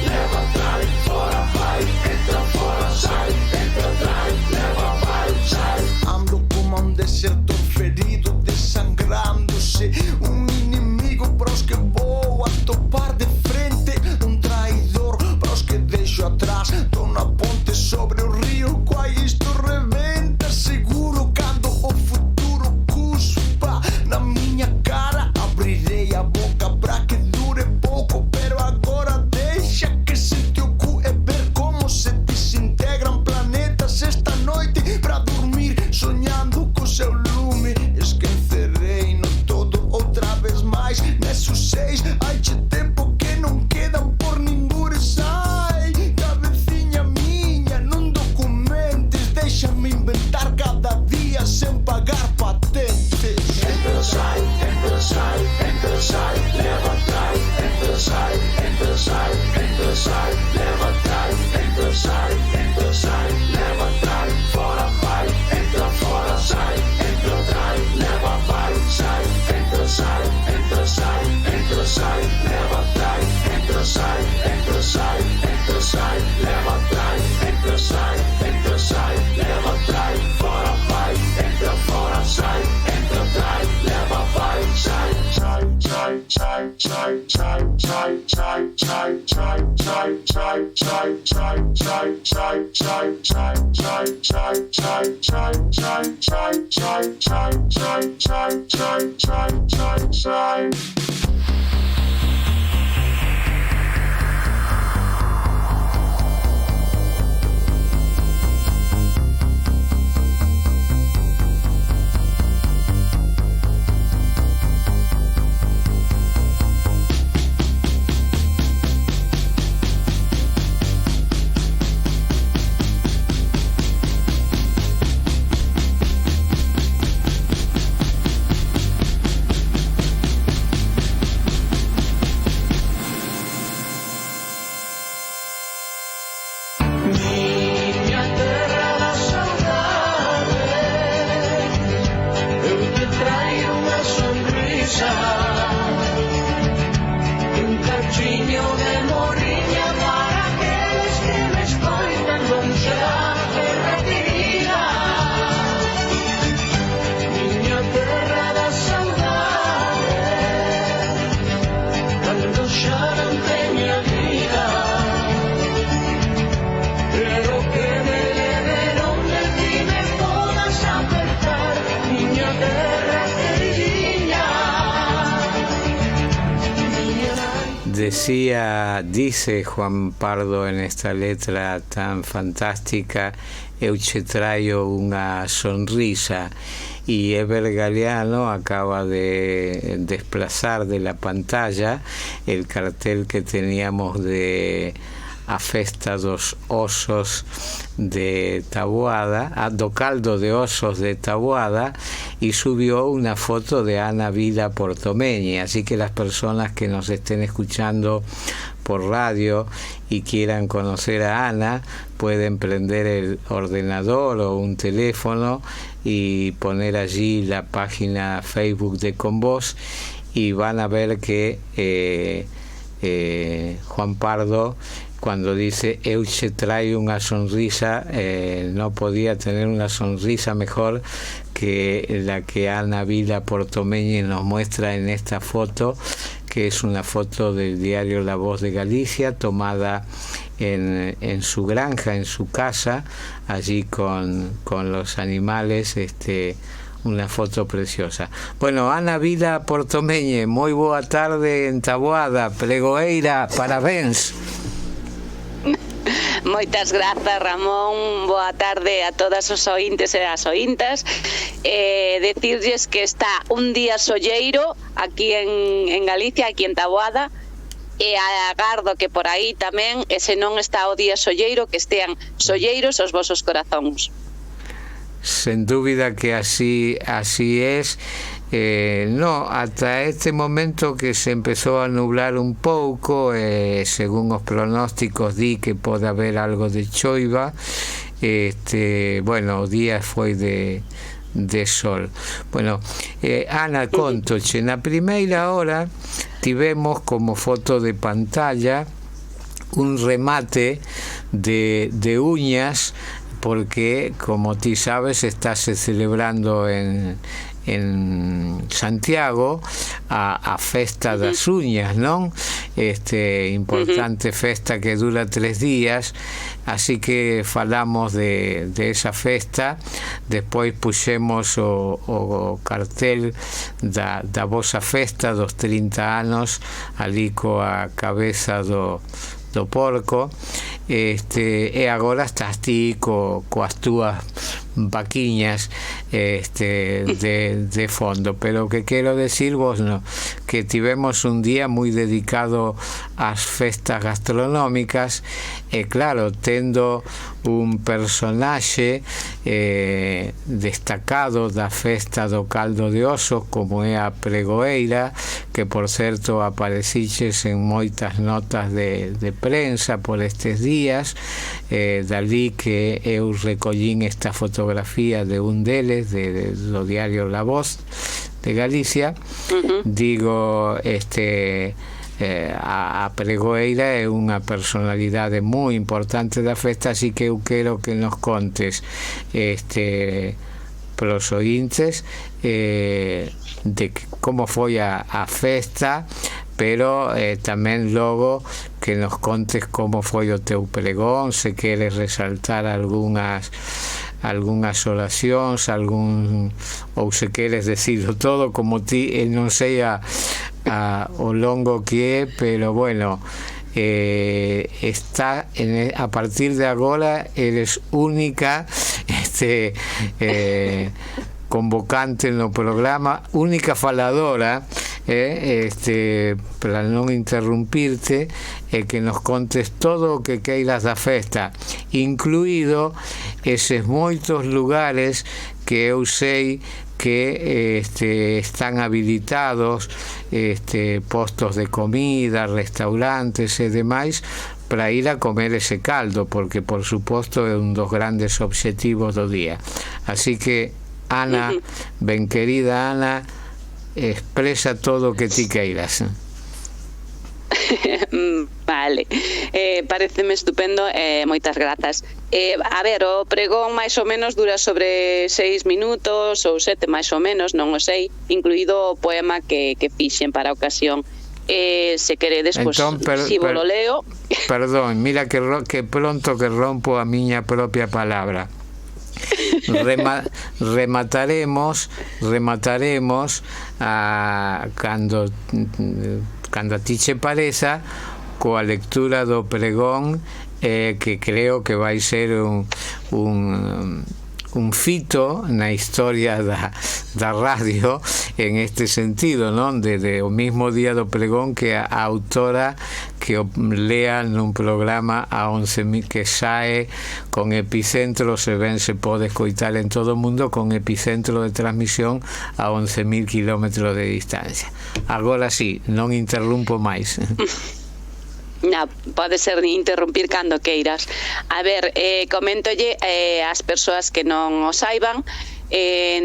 leva, trai. Fora vai, entra, fora sai. Entra, trai, leva, vai, sai. Ando como un deserto ferido, desangrándose. Un inimigo para os que vou a topar de frente. Un traidor para os que deixo atrás. Tô na ponte sobre o río, quai isto rebenta. Seguro cando o futuro cuspa na miña cara. Abrirei a boca para que dure pouco, pero agora deixa que se teu cu e ver como se desintegran planetas esta noite para dormir sonhando co seu lume. Esquecerei no todo outra vez mais. Nessos 6 hai che tempo que non quedan por ningures. Ai, cabecinha miña, non documentes. Deixa-me inventar cada día sen pagar patentes. Entra, sai, leva, trai. Entra, sai, leva, trai. Entra, sai, leva, trai. Fora vai, entra, fora sai. Entra, trai, leva, vai, sai. Entra, sai, leva, trai. Entra, sai, leva, trai. Entra, sai, leva, trai. Fora vai, entra, fora sai. Entra, trai, leva, vai, sai. dice Juan Pardo en esta letra tan fantástica: eu che traio unha sonrisa. Y Eber Galeano acaba de desplazar de la pantalla el cartel que teníamos de a festa dos osos de Taboada, do caldo de osos de Taboada, y subió una foto de Ana Vila Portomeñi. Así que las personas que nos estén escuchando por radio y quieran conocer a Ana, pueden prender el ordenador o un teléfono y poner allí la página Facebook de Con Vos, y van a ver que Juan Pardo, cuando dice eu che traio una sonrisa, no podía tener una sonrisa mejor que la que Ana Vila Portomeñi nos muestra en esta foto, que es una foto del diario La Voz de Galicia, tomada en su granja, en su casa, allí con los animales, una foto preciosa. Bueno, Ana Vila Portomeñi, moi boa tarde en Taboada, pregoeira, parabéns. Moitas grazas, Ramón. Boa tarde a todas os ointes e as ointas. Decirlles que está un día solleiro aquí en Galicia, aquí en Taboada, e agardo que por aí tamén, e se non está o día solleiro, que estean solleiros os vosos corazóns. Sin dúbida que así es. No, hasta este momento que se empezó a nublar un pouco, según os pronósticos di que pode haber algo de choiva. Bueno, o día foi de sol. Bueno, Ana, contoche, na primeira hora tivemos como foto de pantalla un remate de uñas, porque, como ti sabes, estáse celebrando en Santiago a festa das uñas, non? Importante festa que dura 3 días, así que falamos de esa festa. Despois puxemos o cartel da vosa festa dos 30 anos ali coa cabeza do porco, e agora estás ti coas túas vaquiñas de fondo. Pero que quero decir vos, no, que tivemos un día moi dedicado ás festas gastronómicas, e claro, tendo un personaxe destacado da festa do caldo de oso, como é a pregoeira, que por certo apareciches en moitas notas de prensa por estes días, dali que eu recollín esta fotografía de un deles do diario La Voz de Galicia. Digo, a pregoeira é unha personalidade moi importante da festa, así que eu quero que nos contes pros ointes de como foi a festa, pero tamén logo que nos contes como foi o teu pregón, se queres resaltar algunhas oracións, ou se queres decirlo todo como ti, non sei o longo que é, pero bueno, está a partir de agora eres única convocante no programa, única faladora, para non interrumpirte, e que nos contes todo o que queiras da festa, incluído eses moitos lugares que eu sei que están habilitados, postos de comida, restaurantes e demais, para ir a comer ese caldo, porque por suposto é un dos grandes obxectivos do día. Así que, Ana, ben querida Ana, expresa todo o que ti queiras. Vale, pareceme estupendo, moitas grazas. A ver, o pregón máis ou menos dura sobre 6 minutos ou 7 máis ou menos, non o sei, incluído o poema que fixen para a ocasión. Se queredes, pues, si vos lo leo. Perdón, mira que pronto que rompo a miña propia palabra. Remataremos cando cando a ti che pareza, coa lectura do pregón, que creo que vai ser un fito na historia da radio en este sentido, non? Desde o mismo día do pregón que a autora que o lea nun programa a 11.000 que sae con epicentro, se ven, se pode escoitar en todo o mundo, con epicentro de transmisión a 11.000 kilómetros de distancia. Agora sí, non interrumpo máis. No, pode ser interrumpir cando queiras. A ver, coméntolle as persoas que non o saiban,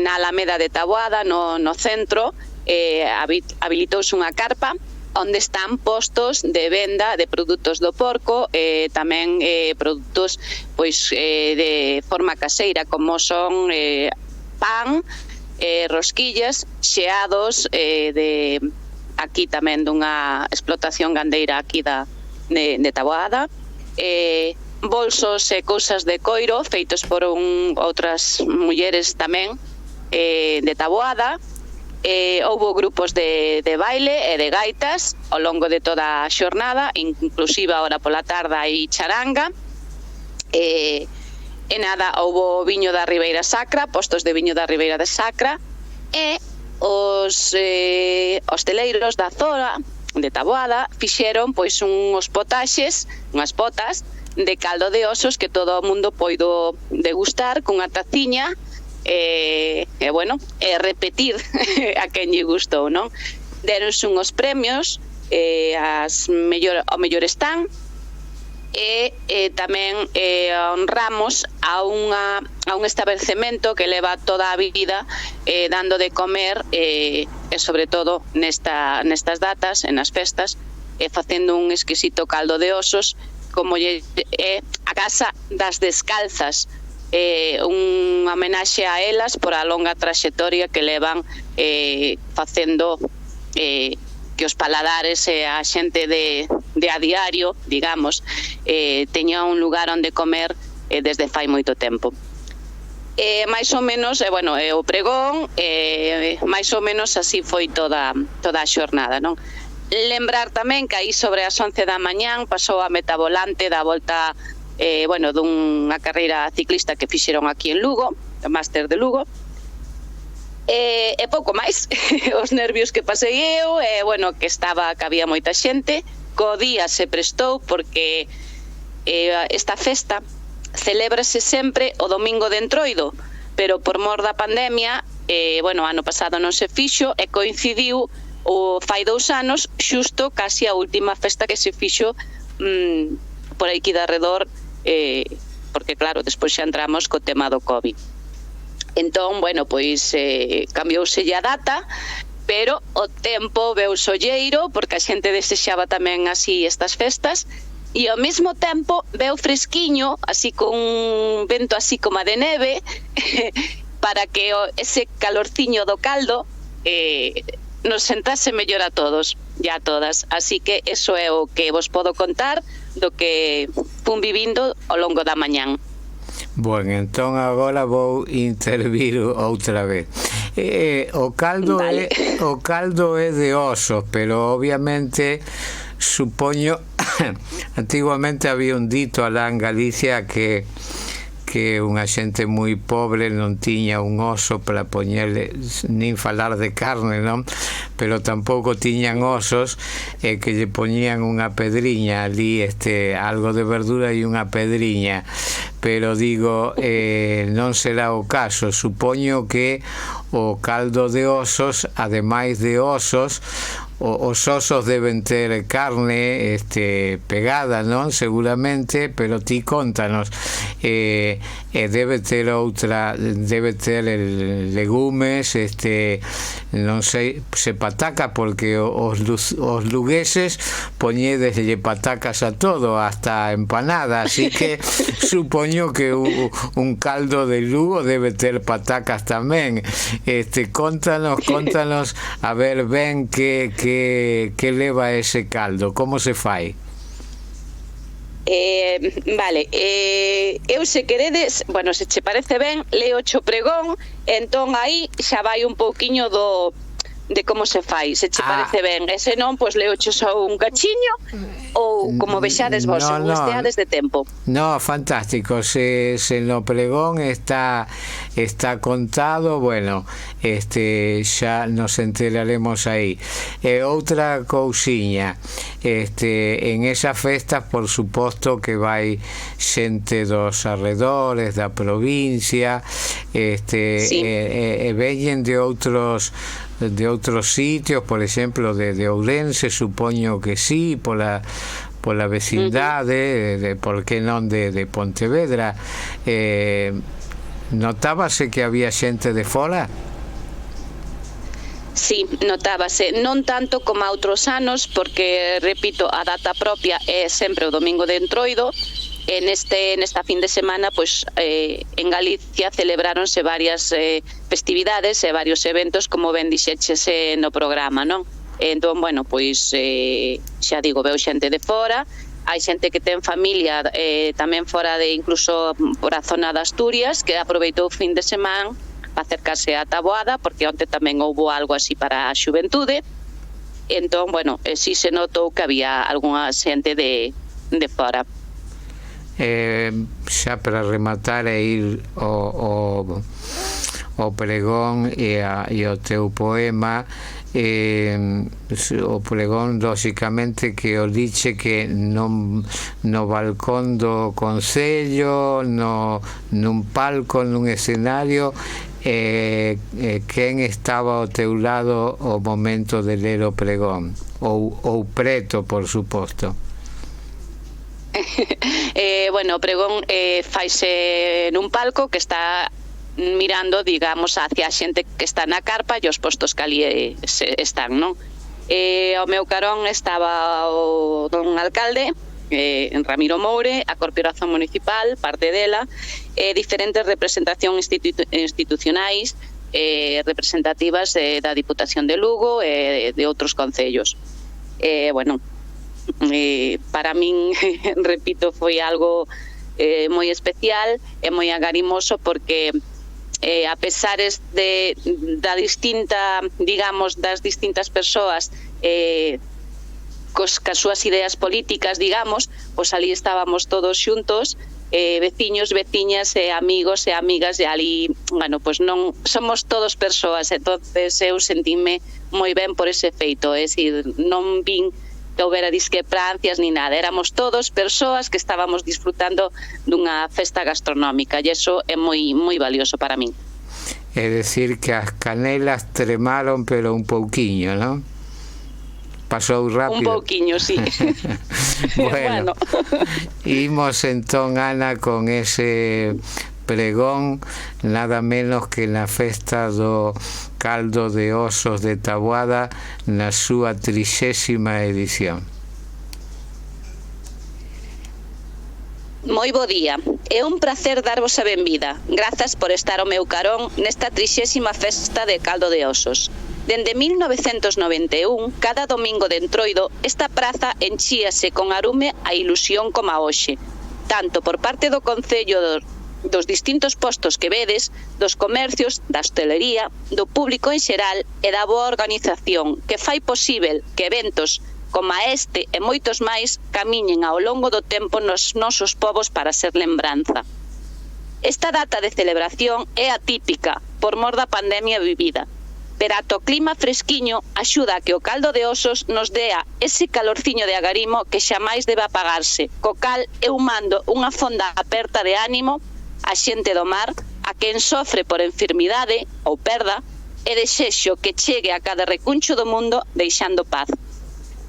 na Alameda de Taboada, no centro, habilitouse unha carpa onde están postos de venda de produtos do porco, tamén produtos pois de forma caseira, como son pan, rosquillas, xeados de aquí tamén dunha explotación gandeira aquí de Taboada, bolsos e cousas de coiro feitos por outras mulleres tamén de Taboada. Houbo grupos de baile e de gaitas ao longo de toda a xornada, inclusive agora pola tarde hai charanga, e nada, houbo viño da Ribeira Sacra, postos de viño da Ribeira de Sacra, e os hosteleiros da zona de Taboada fixeron pois unhas potas de caldo de osos que todo o mundo poido degustar cunha taciña e repetir a quen lle gustou, non? Deronse unhos premios ao mellor stand, e tamén honramos a un establecemento que leva toda a vida dando de comer e sobre todo nestas datas, nas festas, facendo un exquisito caldo de osos, como é a Casa das Descalzas, unha homenaxe a elas por a longa traxectoria que levan facendo que os paladares e a xente de a diario, digamos, teña un lugar onde comer desde fai moito tempo. máis ou menos, o pregón, máis ou menos así foi toda a xornada, non? Lembrar tamén que aí sobre as 11 da mañán pasou a metavolante da volta dunha carreira ciclista que fixeron aquí en Lugo, o Máster de Lugo, e pouco máis. Os nervios que pasei eu, que había moita xente. Co día se prestou porque esta festa celébrase sempre o domingo de Entroido, pero por mor da pandemia, ano pasado non se fixo e coincidiu fai 2 anos xusto casi a última festa que se fixo por aquí de arredor, porque claro, despois xa entramos co tema do COVID. Entón, cambiouse a data, pero o tempo veu solleiro porque a xente desexaba tamén así estas festas, e ao mesmo tempo veu fresquiño, así con un vento así como de neve, para que ese calorciño do caldo nos sentase mellor a todos e a todas. Así que eso é o que vos podo contar do que fun vivindo ao longo da mañán. Bueno, entón agora vou intervir outra vez. O caldo é de osos, pero obviamente supoño antiguamente había un dito alá en Galicia que unha xente moi pobre non tiña un oso para poñerle, nin falar de carne, non? Pero tampouco tiñan osos, que lle poñían unha pedriña ali, algo de verdura e unha pedriña. Pero digo, non será o caso. Supoño que o caldo de osos, ademais de osos, os osos deben ter carne pegada, non? Seguramente, pero ti contanos, debe ter legumes, non sei, se pataca, porque os lugueses poñedeslle patacas a todo, hasta empanada, así que supoño que un caldo de Lugo debe ter patacas tamén. Contanos a ver ben que leva ese caldo, como se fai? Eu se queredes, se che parece ben, leo o pregón, entón aí xa vai un pouquiño do de como se fai, se che parece ben, e se non, pois leoche só un cachiño ou como vexades vos, según esteades de tempo. No, fantástico, se no pregón está contado, bueno, xa nos enteraremos aí. Outra cousiña, en esas festas, por suposto que vai xente dos arredores da provincia, veñen de outros sitios, por exemplo de Ourense, supoño que sí, pola vecindade, por que non de Pontevedra. Notábase que había xente de fora? Sí, notábase, non tanto como a outros anos, porque, repito, a data propia é sempre o domingo de Entroido. Nesta fin de semana, pois, en Galicia celebráronse varias festividades e varios eventos, como ben dixeches no programa, non? Entón, bueno, pois, xa digo, veo xente de fora, hai xente que ten familia tamén fora de, incluso por a zona de Asturias, que aproveitou o fin de semana para acercarse a Taboada, porque onte tamén houbo algo así para a xuventude. Entón, bueno, si se notou que había algunha xente de fora. Xa para rematar e ir o pregón e o teu poema, o pregón, lóxicamente, que o diche que no balcón do Concello, nun palco, nun escenario, quen estaba ao teu lado o momento de ler o pregón, ou preto, por suposto. Bueno, o pregón faise nun palco que está mirando, digamos, hacia a xente que está na carpa e os postos que ali están, non? Ao meu carón estaba o don alcalde, Ramiro Moure, a Corporación Municipal, parte dela, diferentes representacións institucionais representativas da Diputación de Lugo e de outros concellos. Bueno, para min, repito, foi algo moi especial e moi agarimoso, porque a pesares da distinta, digamos, das distintas persoas cas súas ideas políticas, digamos, pois ali estábamos todos xuntos, veciños, veciñas, amigos e amigas, e ali, bueno, pois non somos todos persoas, entonces eu sentíme moi ben por ese feito, é dicir, non vin que houbera discrepancias ni nada, éramos todos persoas que estábamos disfrutando dunha festa gastronómica, e iso é moi valioso para min. É dicir que as canelas tremaron, pero un pouquiño, non? Pasou rápido. Un pouquiño, sí. Bueno, imos entón, Ana, con ese pregón, nada menos que na festa do Caldo de Osos de Taboada, na súa 30ª edición. Moi bo día, é un placer darvos a benvida. Grazas por estar ao meu carón nesta 30ª festa de Caldo de Osos. Dende 1991, cada domingo de Entroido, esta praza enchíase con arume a ilusión como a hoxe, tanto por parte do Concello dos distintos postos que vedes, dos comercios, da hostelería, do público en xeral e da boa organización que fai posíbel que eventos como este e moitos máis camiñen ao longo do tempo nos nosos povos para ser lembranza. Esta data de celebración é atípica por mor da pandemia vivida, pero ato clima fresquiño axuda a que o Caldo de Osos nos dea ese calorciño de agarimo que xamais debe apagarse, co cal eu mando unha fonda aperta de ánimo a xente do mar, a quen sofre por enfermidade ou perda, e desexo que chegue a cada recuncho do mundo deixando paz.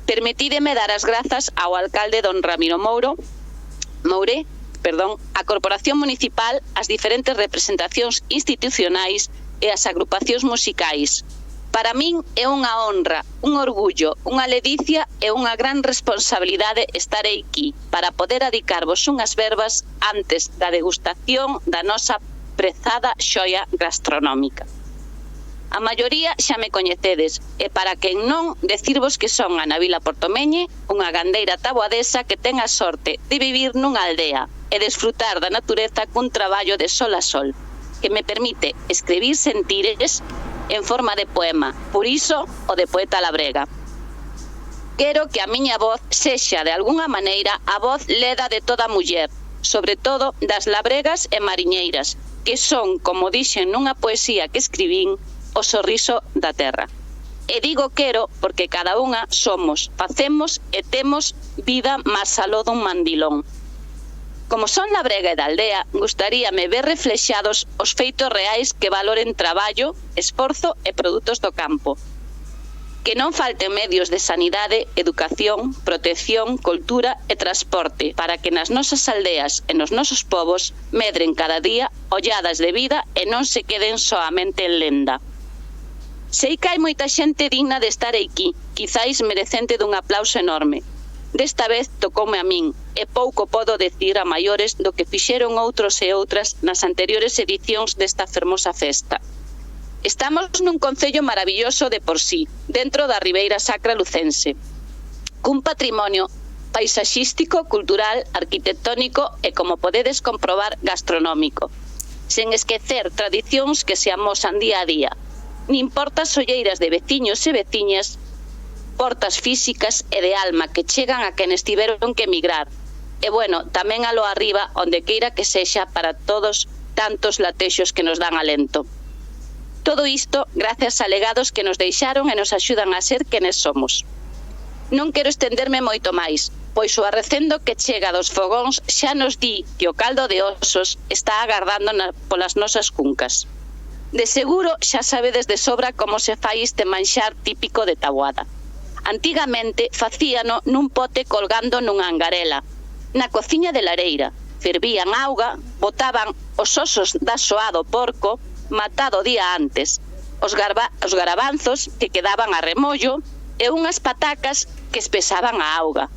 Permitídeme dar as grazas ao alcalde don Ramiro Moure, a Corporación Municipal, as diferentes representacións institucionais e as agrupacións musicais. Para min é unha honra, un orgullo, unha ledicia e unha gran responsabilidade estar aquí para poder adicarvos unhas verbas antes da degustación da nosa prezada xoia gastronómica. A maioría xa me coñecedes, e para quen non, decirvos que son Ana Vila Portomeñe, unha gandeira taboadesa que ten a sorte de vivir nunha aldea e desfrutar da natureza cun traballo de sol a sol, que me permite escribir sentires en forma de poema, por iso o de poeta labrega. Quero que a miña voz sexa, de algunha maneira, a voz leda de toda muller, sobre todo das labregas e mariñeiras, que son, como dixen nunha poesía que escribín, o sorriso da terra. E digo quero porque cada unha somos, facemos e temos vida máis aló dun mandilón. Como son labrega e da aldea, gustaríame ver reflexados os feitos reais que valoren traballo, esforzo e produtos do campo. Que non falten medios de sanidade, educación, protección, cultura e transporte para que nas nosas aldeas e nos nosos povos medren cada día olladas de vida e non se queden soamente en lenda. Sei que hai moita xente digna de estar aquí, quizáis merecente dun aplauso enorme. Desta vez tocoume a min, e pouco podo decir a maiores do que fixeron outros e outras nas anteriores edicións desta fermosa festa. Estamos nun concello maravilloso de por sí, dentro da Ribeira Sacra lucense, cun patrimonio paisaxístico, cultural, arquitectónico e, como podedes comprobar, gastronómico. Sen esquecer tradicións que se amosan día a día, nin portas olleiras de veciños e veciñas, portas físicas e de alma que chegan a quen estiveron que emigrar. E, bueno, tamén alo arriba, onde queira que sexa, para todos tantos latexos que nos dan alento. Todo isto gracias a legados que nos deixaron e nos axudan a ser quenes somos. Non quero estenderme moito máis, pois o arrecendo que chega dos fogóns xa nos di que o caldo de osos está agardando polas nosas cuncas. De seguro xa sabedes de sobra como se fai este manxar típico de Taboada. Antigamente facíano nun pote colgando nunha angarela, na cociña de lareira. Fervían auga, botaban os osos da soa do porco, matado o día antes, os garabanzos que quedaban a remollo e unhas patacas que espesaban a auga.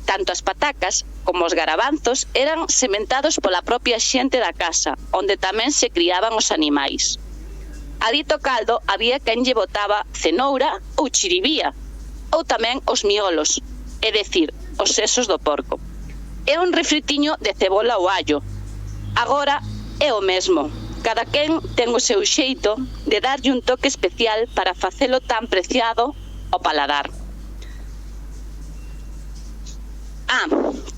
Tanto as patacas como os garabanzos eran sementados pola propia xente da casa, onde tamén se criaban os animais. A dito caldo había quen lle botaba cenoura ou chiribía, ou tamén os miolos, é dicir, os sesos do porco. É un refritiño de cebola ou allo. Agora é o mesmo. Cada quen ten o seu xeito de darlle un toque especial para facelo tan preciado ao paladar.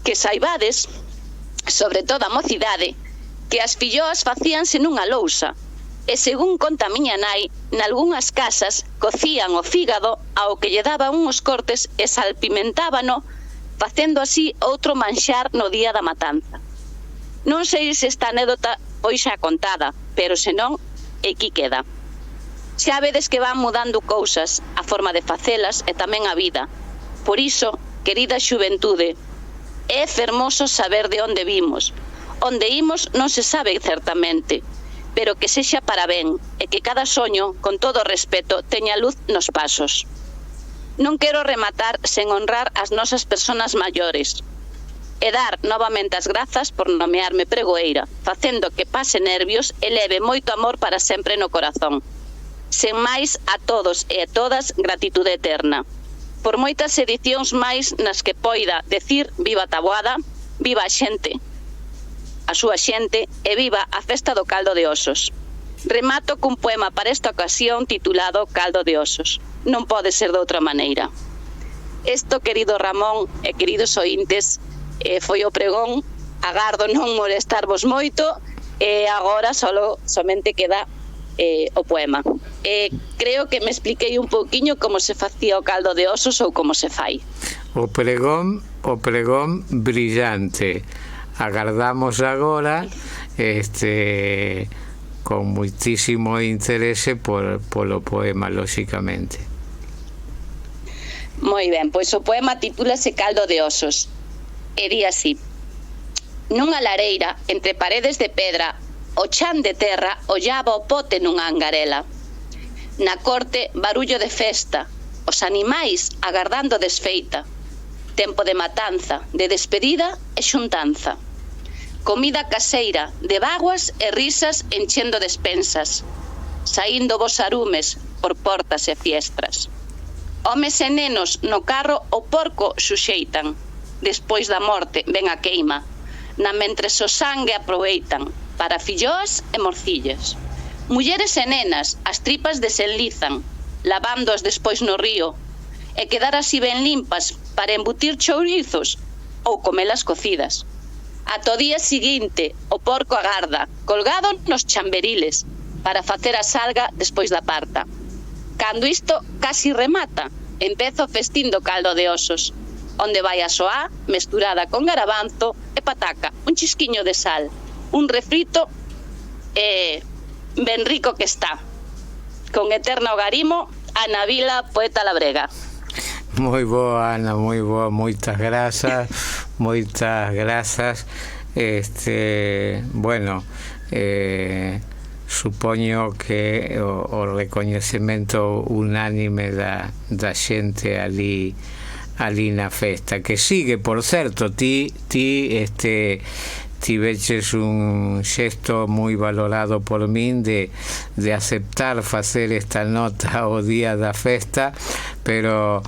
Que saibades, sobre todo a mocidade, que as filloas facíanse nunha lousa, e según conta miña nai, nalgunhas casas cocían o fígado ao que lle daban uns cortes e salpimentábano, facendo así outro manxar no día da matanza. Non sei se esta anécdota pois xa contada, pero senón, aquí queda. Xa vedes que van mudando cousas, a forma de facelas e tamén a vida. Por iso, querida xuventude, é fermoso saber de onde vimos. Onde imos non se sabe certamente, pero que sexa para ben e que cada soño, con todo respeto, teña luz nos pasos. Non quero rematar sen honrar as nosas persoas maiores, e dar novamente as grazas por nomearme pregoeira, facendo que pase nervios e leve moito amor para sempre no corazón. Sen máis, a todos e a todas, gratitude eterna. Por moitas edicións máis nas que poida decir viva Taboada, viva a xente, a súa xente e viva a festa do caldo de osos. Remato cun poema para esta ocasión titulado Caldo de osos. Non pode ser de outra maneira. Isto, querido Ramón e queridos ointes, foi o pregón. Agardo non molestarvos moito e agora somente queda o poema. Creo que me expliquei un pouquiño como se facía o caldo de osos ou como se fai. O pregón brillante. Agardamos agora con moitísimo interese polo poema, lóxicamente. Moi ben, pois o poema titúlase Caldo de osos. E di así: nunha lareira, entre paredes de pedra, o chan de terra ollaba o pote nunha angarela. Na corte, barullo de festa, os animais agardando desfeita. Tempo de matanza, de despedida e xuntanza. Comida caseira, de vaguas e risas enchendo despensas. Saindo vos arumes por portas e fiestras. Homes e nenos no carro o porco xuxeitan. Despois da morte ven a queima, na mentres o sangue aproveitan para filloas e morcillas. Mulleres e nenas, as tripas desenlizan, lavándoas despois no río, e quedar así ben limpas para embutir chourizos ou comelas cocidas. Ata o día seguinte, o porco agarda, colgado nos chamberiles, para facer a salga despois da parta. Cando isto casi remata, empeza o festín do caldo de osos, onde vai a soá mesturada con garabanzo e pataca, un chisquiño de sal, un refrito e ben rico que está. Con eterno garimo, Ana Vila, poeta labrega. Moi boa, Ana, moi boa, moitas grazas, bueno, supoño que o recoñecemento unánime da xente ali na festa, que sigue, por certo, ti veches un xesto moi valorado por min de aceptar facer esta nota o día da festa, pero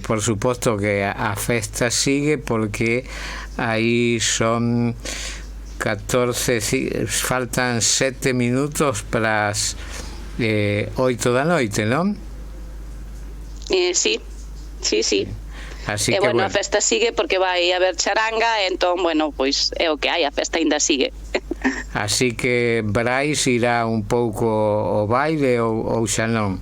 por suposto que a festa sigue, porque aí son 14, faltan 7 minutos para as 8 da noite, non? Sí. Así e que, bueno, a festa sigue porque vai haber charanga, entón, bueno, pois é o que hai, a festa ainda sigue. Así que Brais irá un pouco ao baile ou xa non?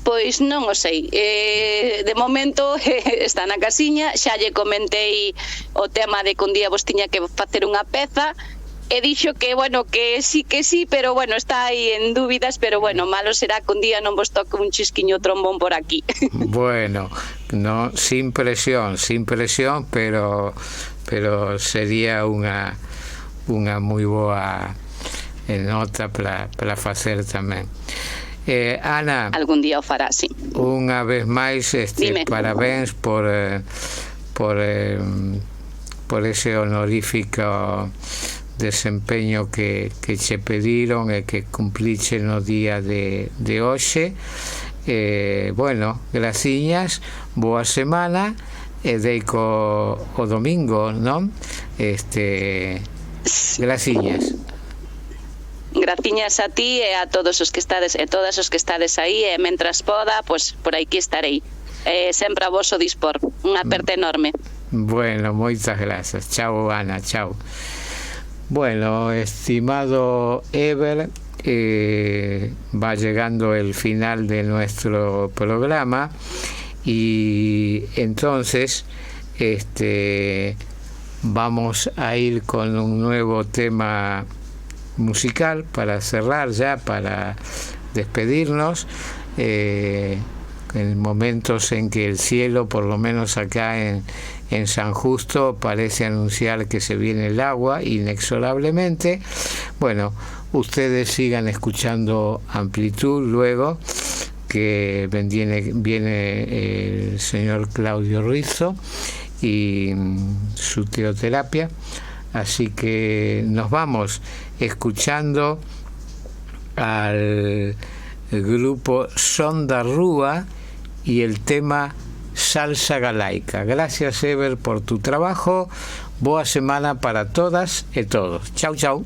Pois non o sei, de momento está na casiña, xa lle comentei o tema de que un día vos tiña que facer unha peza, e dixo que, bueno, que sí, pero bueno, está aí en dúbidas, pero bueno, malo será que un día non vos toque un chisquiño trombón por aquí. Bueno, no, sin presión, pero sería unha moi boa nota para facer tamén. Ana, algún día o fará, sí. Unha vez máis, parabéns por ese honorífico desempeño que che pediron e que cumpliche no día de hoxe. Bueno, graciñas, boa semana, e deico o domingo, non? Graciñas. Graciñas a ti e a todos os que estades e todas os que estades aí, e mentras poda, pues por aquí estarei. Sempre a voso dispor. Unha aperta enorme. Bueno, moitas grazas. Chao, Ana, chao. Bueno, estimado Ever, va llegando el final de nuestro programa y entonces vamos a ir con un nuevo tema musical para cerrar ya, para despedirnos. En momentos en que el cielo, por lo menos acá en San Justo, parece anunciar que se viene el agua inexorablemente. Bueno, ustedes sigan escuchando Amplitud luego, que viene el señor Claudio Rizzo y su teoterapia. Así que nos vamos escuchando al grupo Son da Rúa y el tema Salsa Galaica. Gracias, Ever, por tu trabajo. Boa semana para todas y todos. Chau, chau.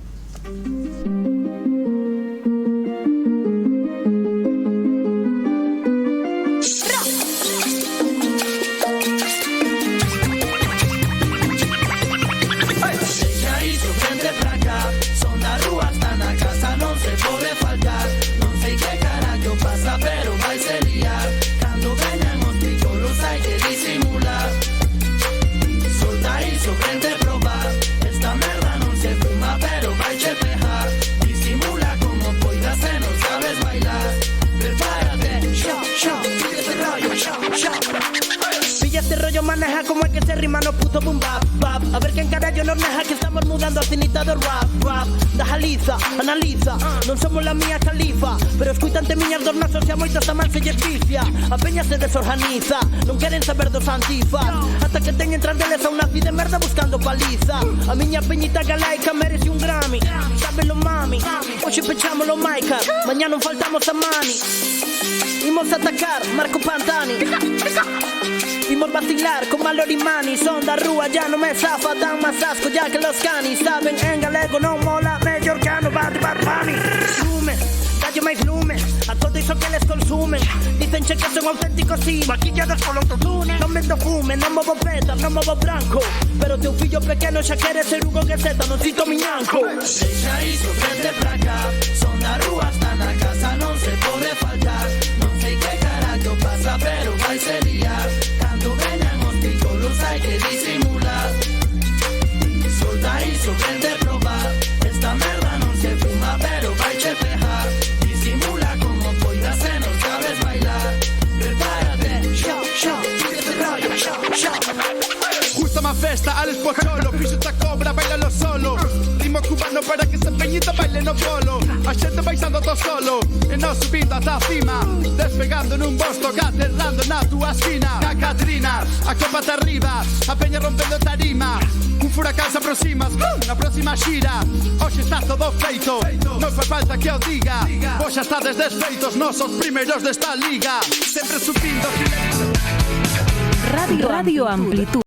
Maneja como es que se rima no puto boom bap bap. A ver quién carajo nos deja que estamos mudando a cinita de rap rap. Dajaliza, analiza, non somos la mía califa, pero escuitante miñas dos nasos e a moitos tamén se lles vicia. A peña se desorganiza, non queren saber dos antifas, ata que teñen tras deles a un nazi de merda buscando paliza. A miña peñita galaica merece un Grammy, sábelo mami, hoxe pechamos los Maica, mañá non faltamos a mani. Imos a atacar, Marco Pantani. Imos vacilar con Malorimani. Son da rúa, ya no me zafa, dan más asco ya que los canis. Saben en galego non mola, mellor cano, bate, bate, bate. volumen. Dicen che que son auténticos, sí, maquillados con autotune. Non vendo fume, non movo peta, non movo branco. Pero teu fillo pequeno xa quere ser un gogueseta, non cito miñanco. Deixa iso, vete pra cá. Son da rúa, está na casa, non se pode faltar. Non sei que carallo pasa, pero vai ser liar. Cando veñan os picolos hai que disimular. Solta iso, vente probar. Esta merda non se fuma, pero vai che pejar. Disimula como poidas e non sabes bailar. Prepárate, show, show, sigue rollo, show, show. Justo más festa, al espocholo, piso esta cobra, bailalo solo. Ritmo cubano para que ese peñito baile no polo. A xente bailando todo solo, e non subindo ata cima. Despegando nun bosto, aterrando na túa esquina. A Catrina, a copa te arriba, a peña rompendo tarima. Un furacán se aproxima, na próxima xira. Hoxe está todo feito, non fai falta que o diga. Vos xa estades desfeitos, nosos primeiros desta liga. Sempre subindo. Radio Amplitud.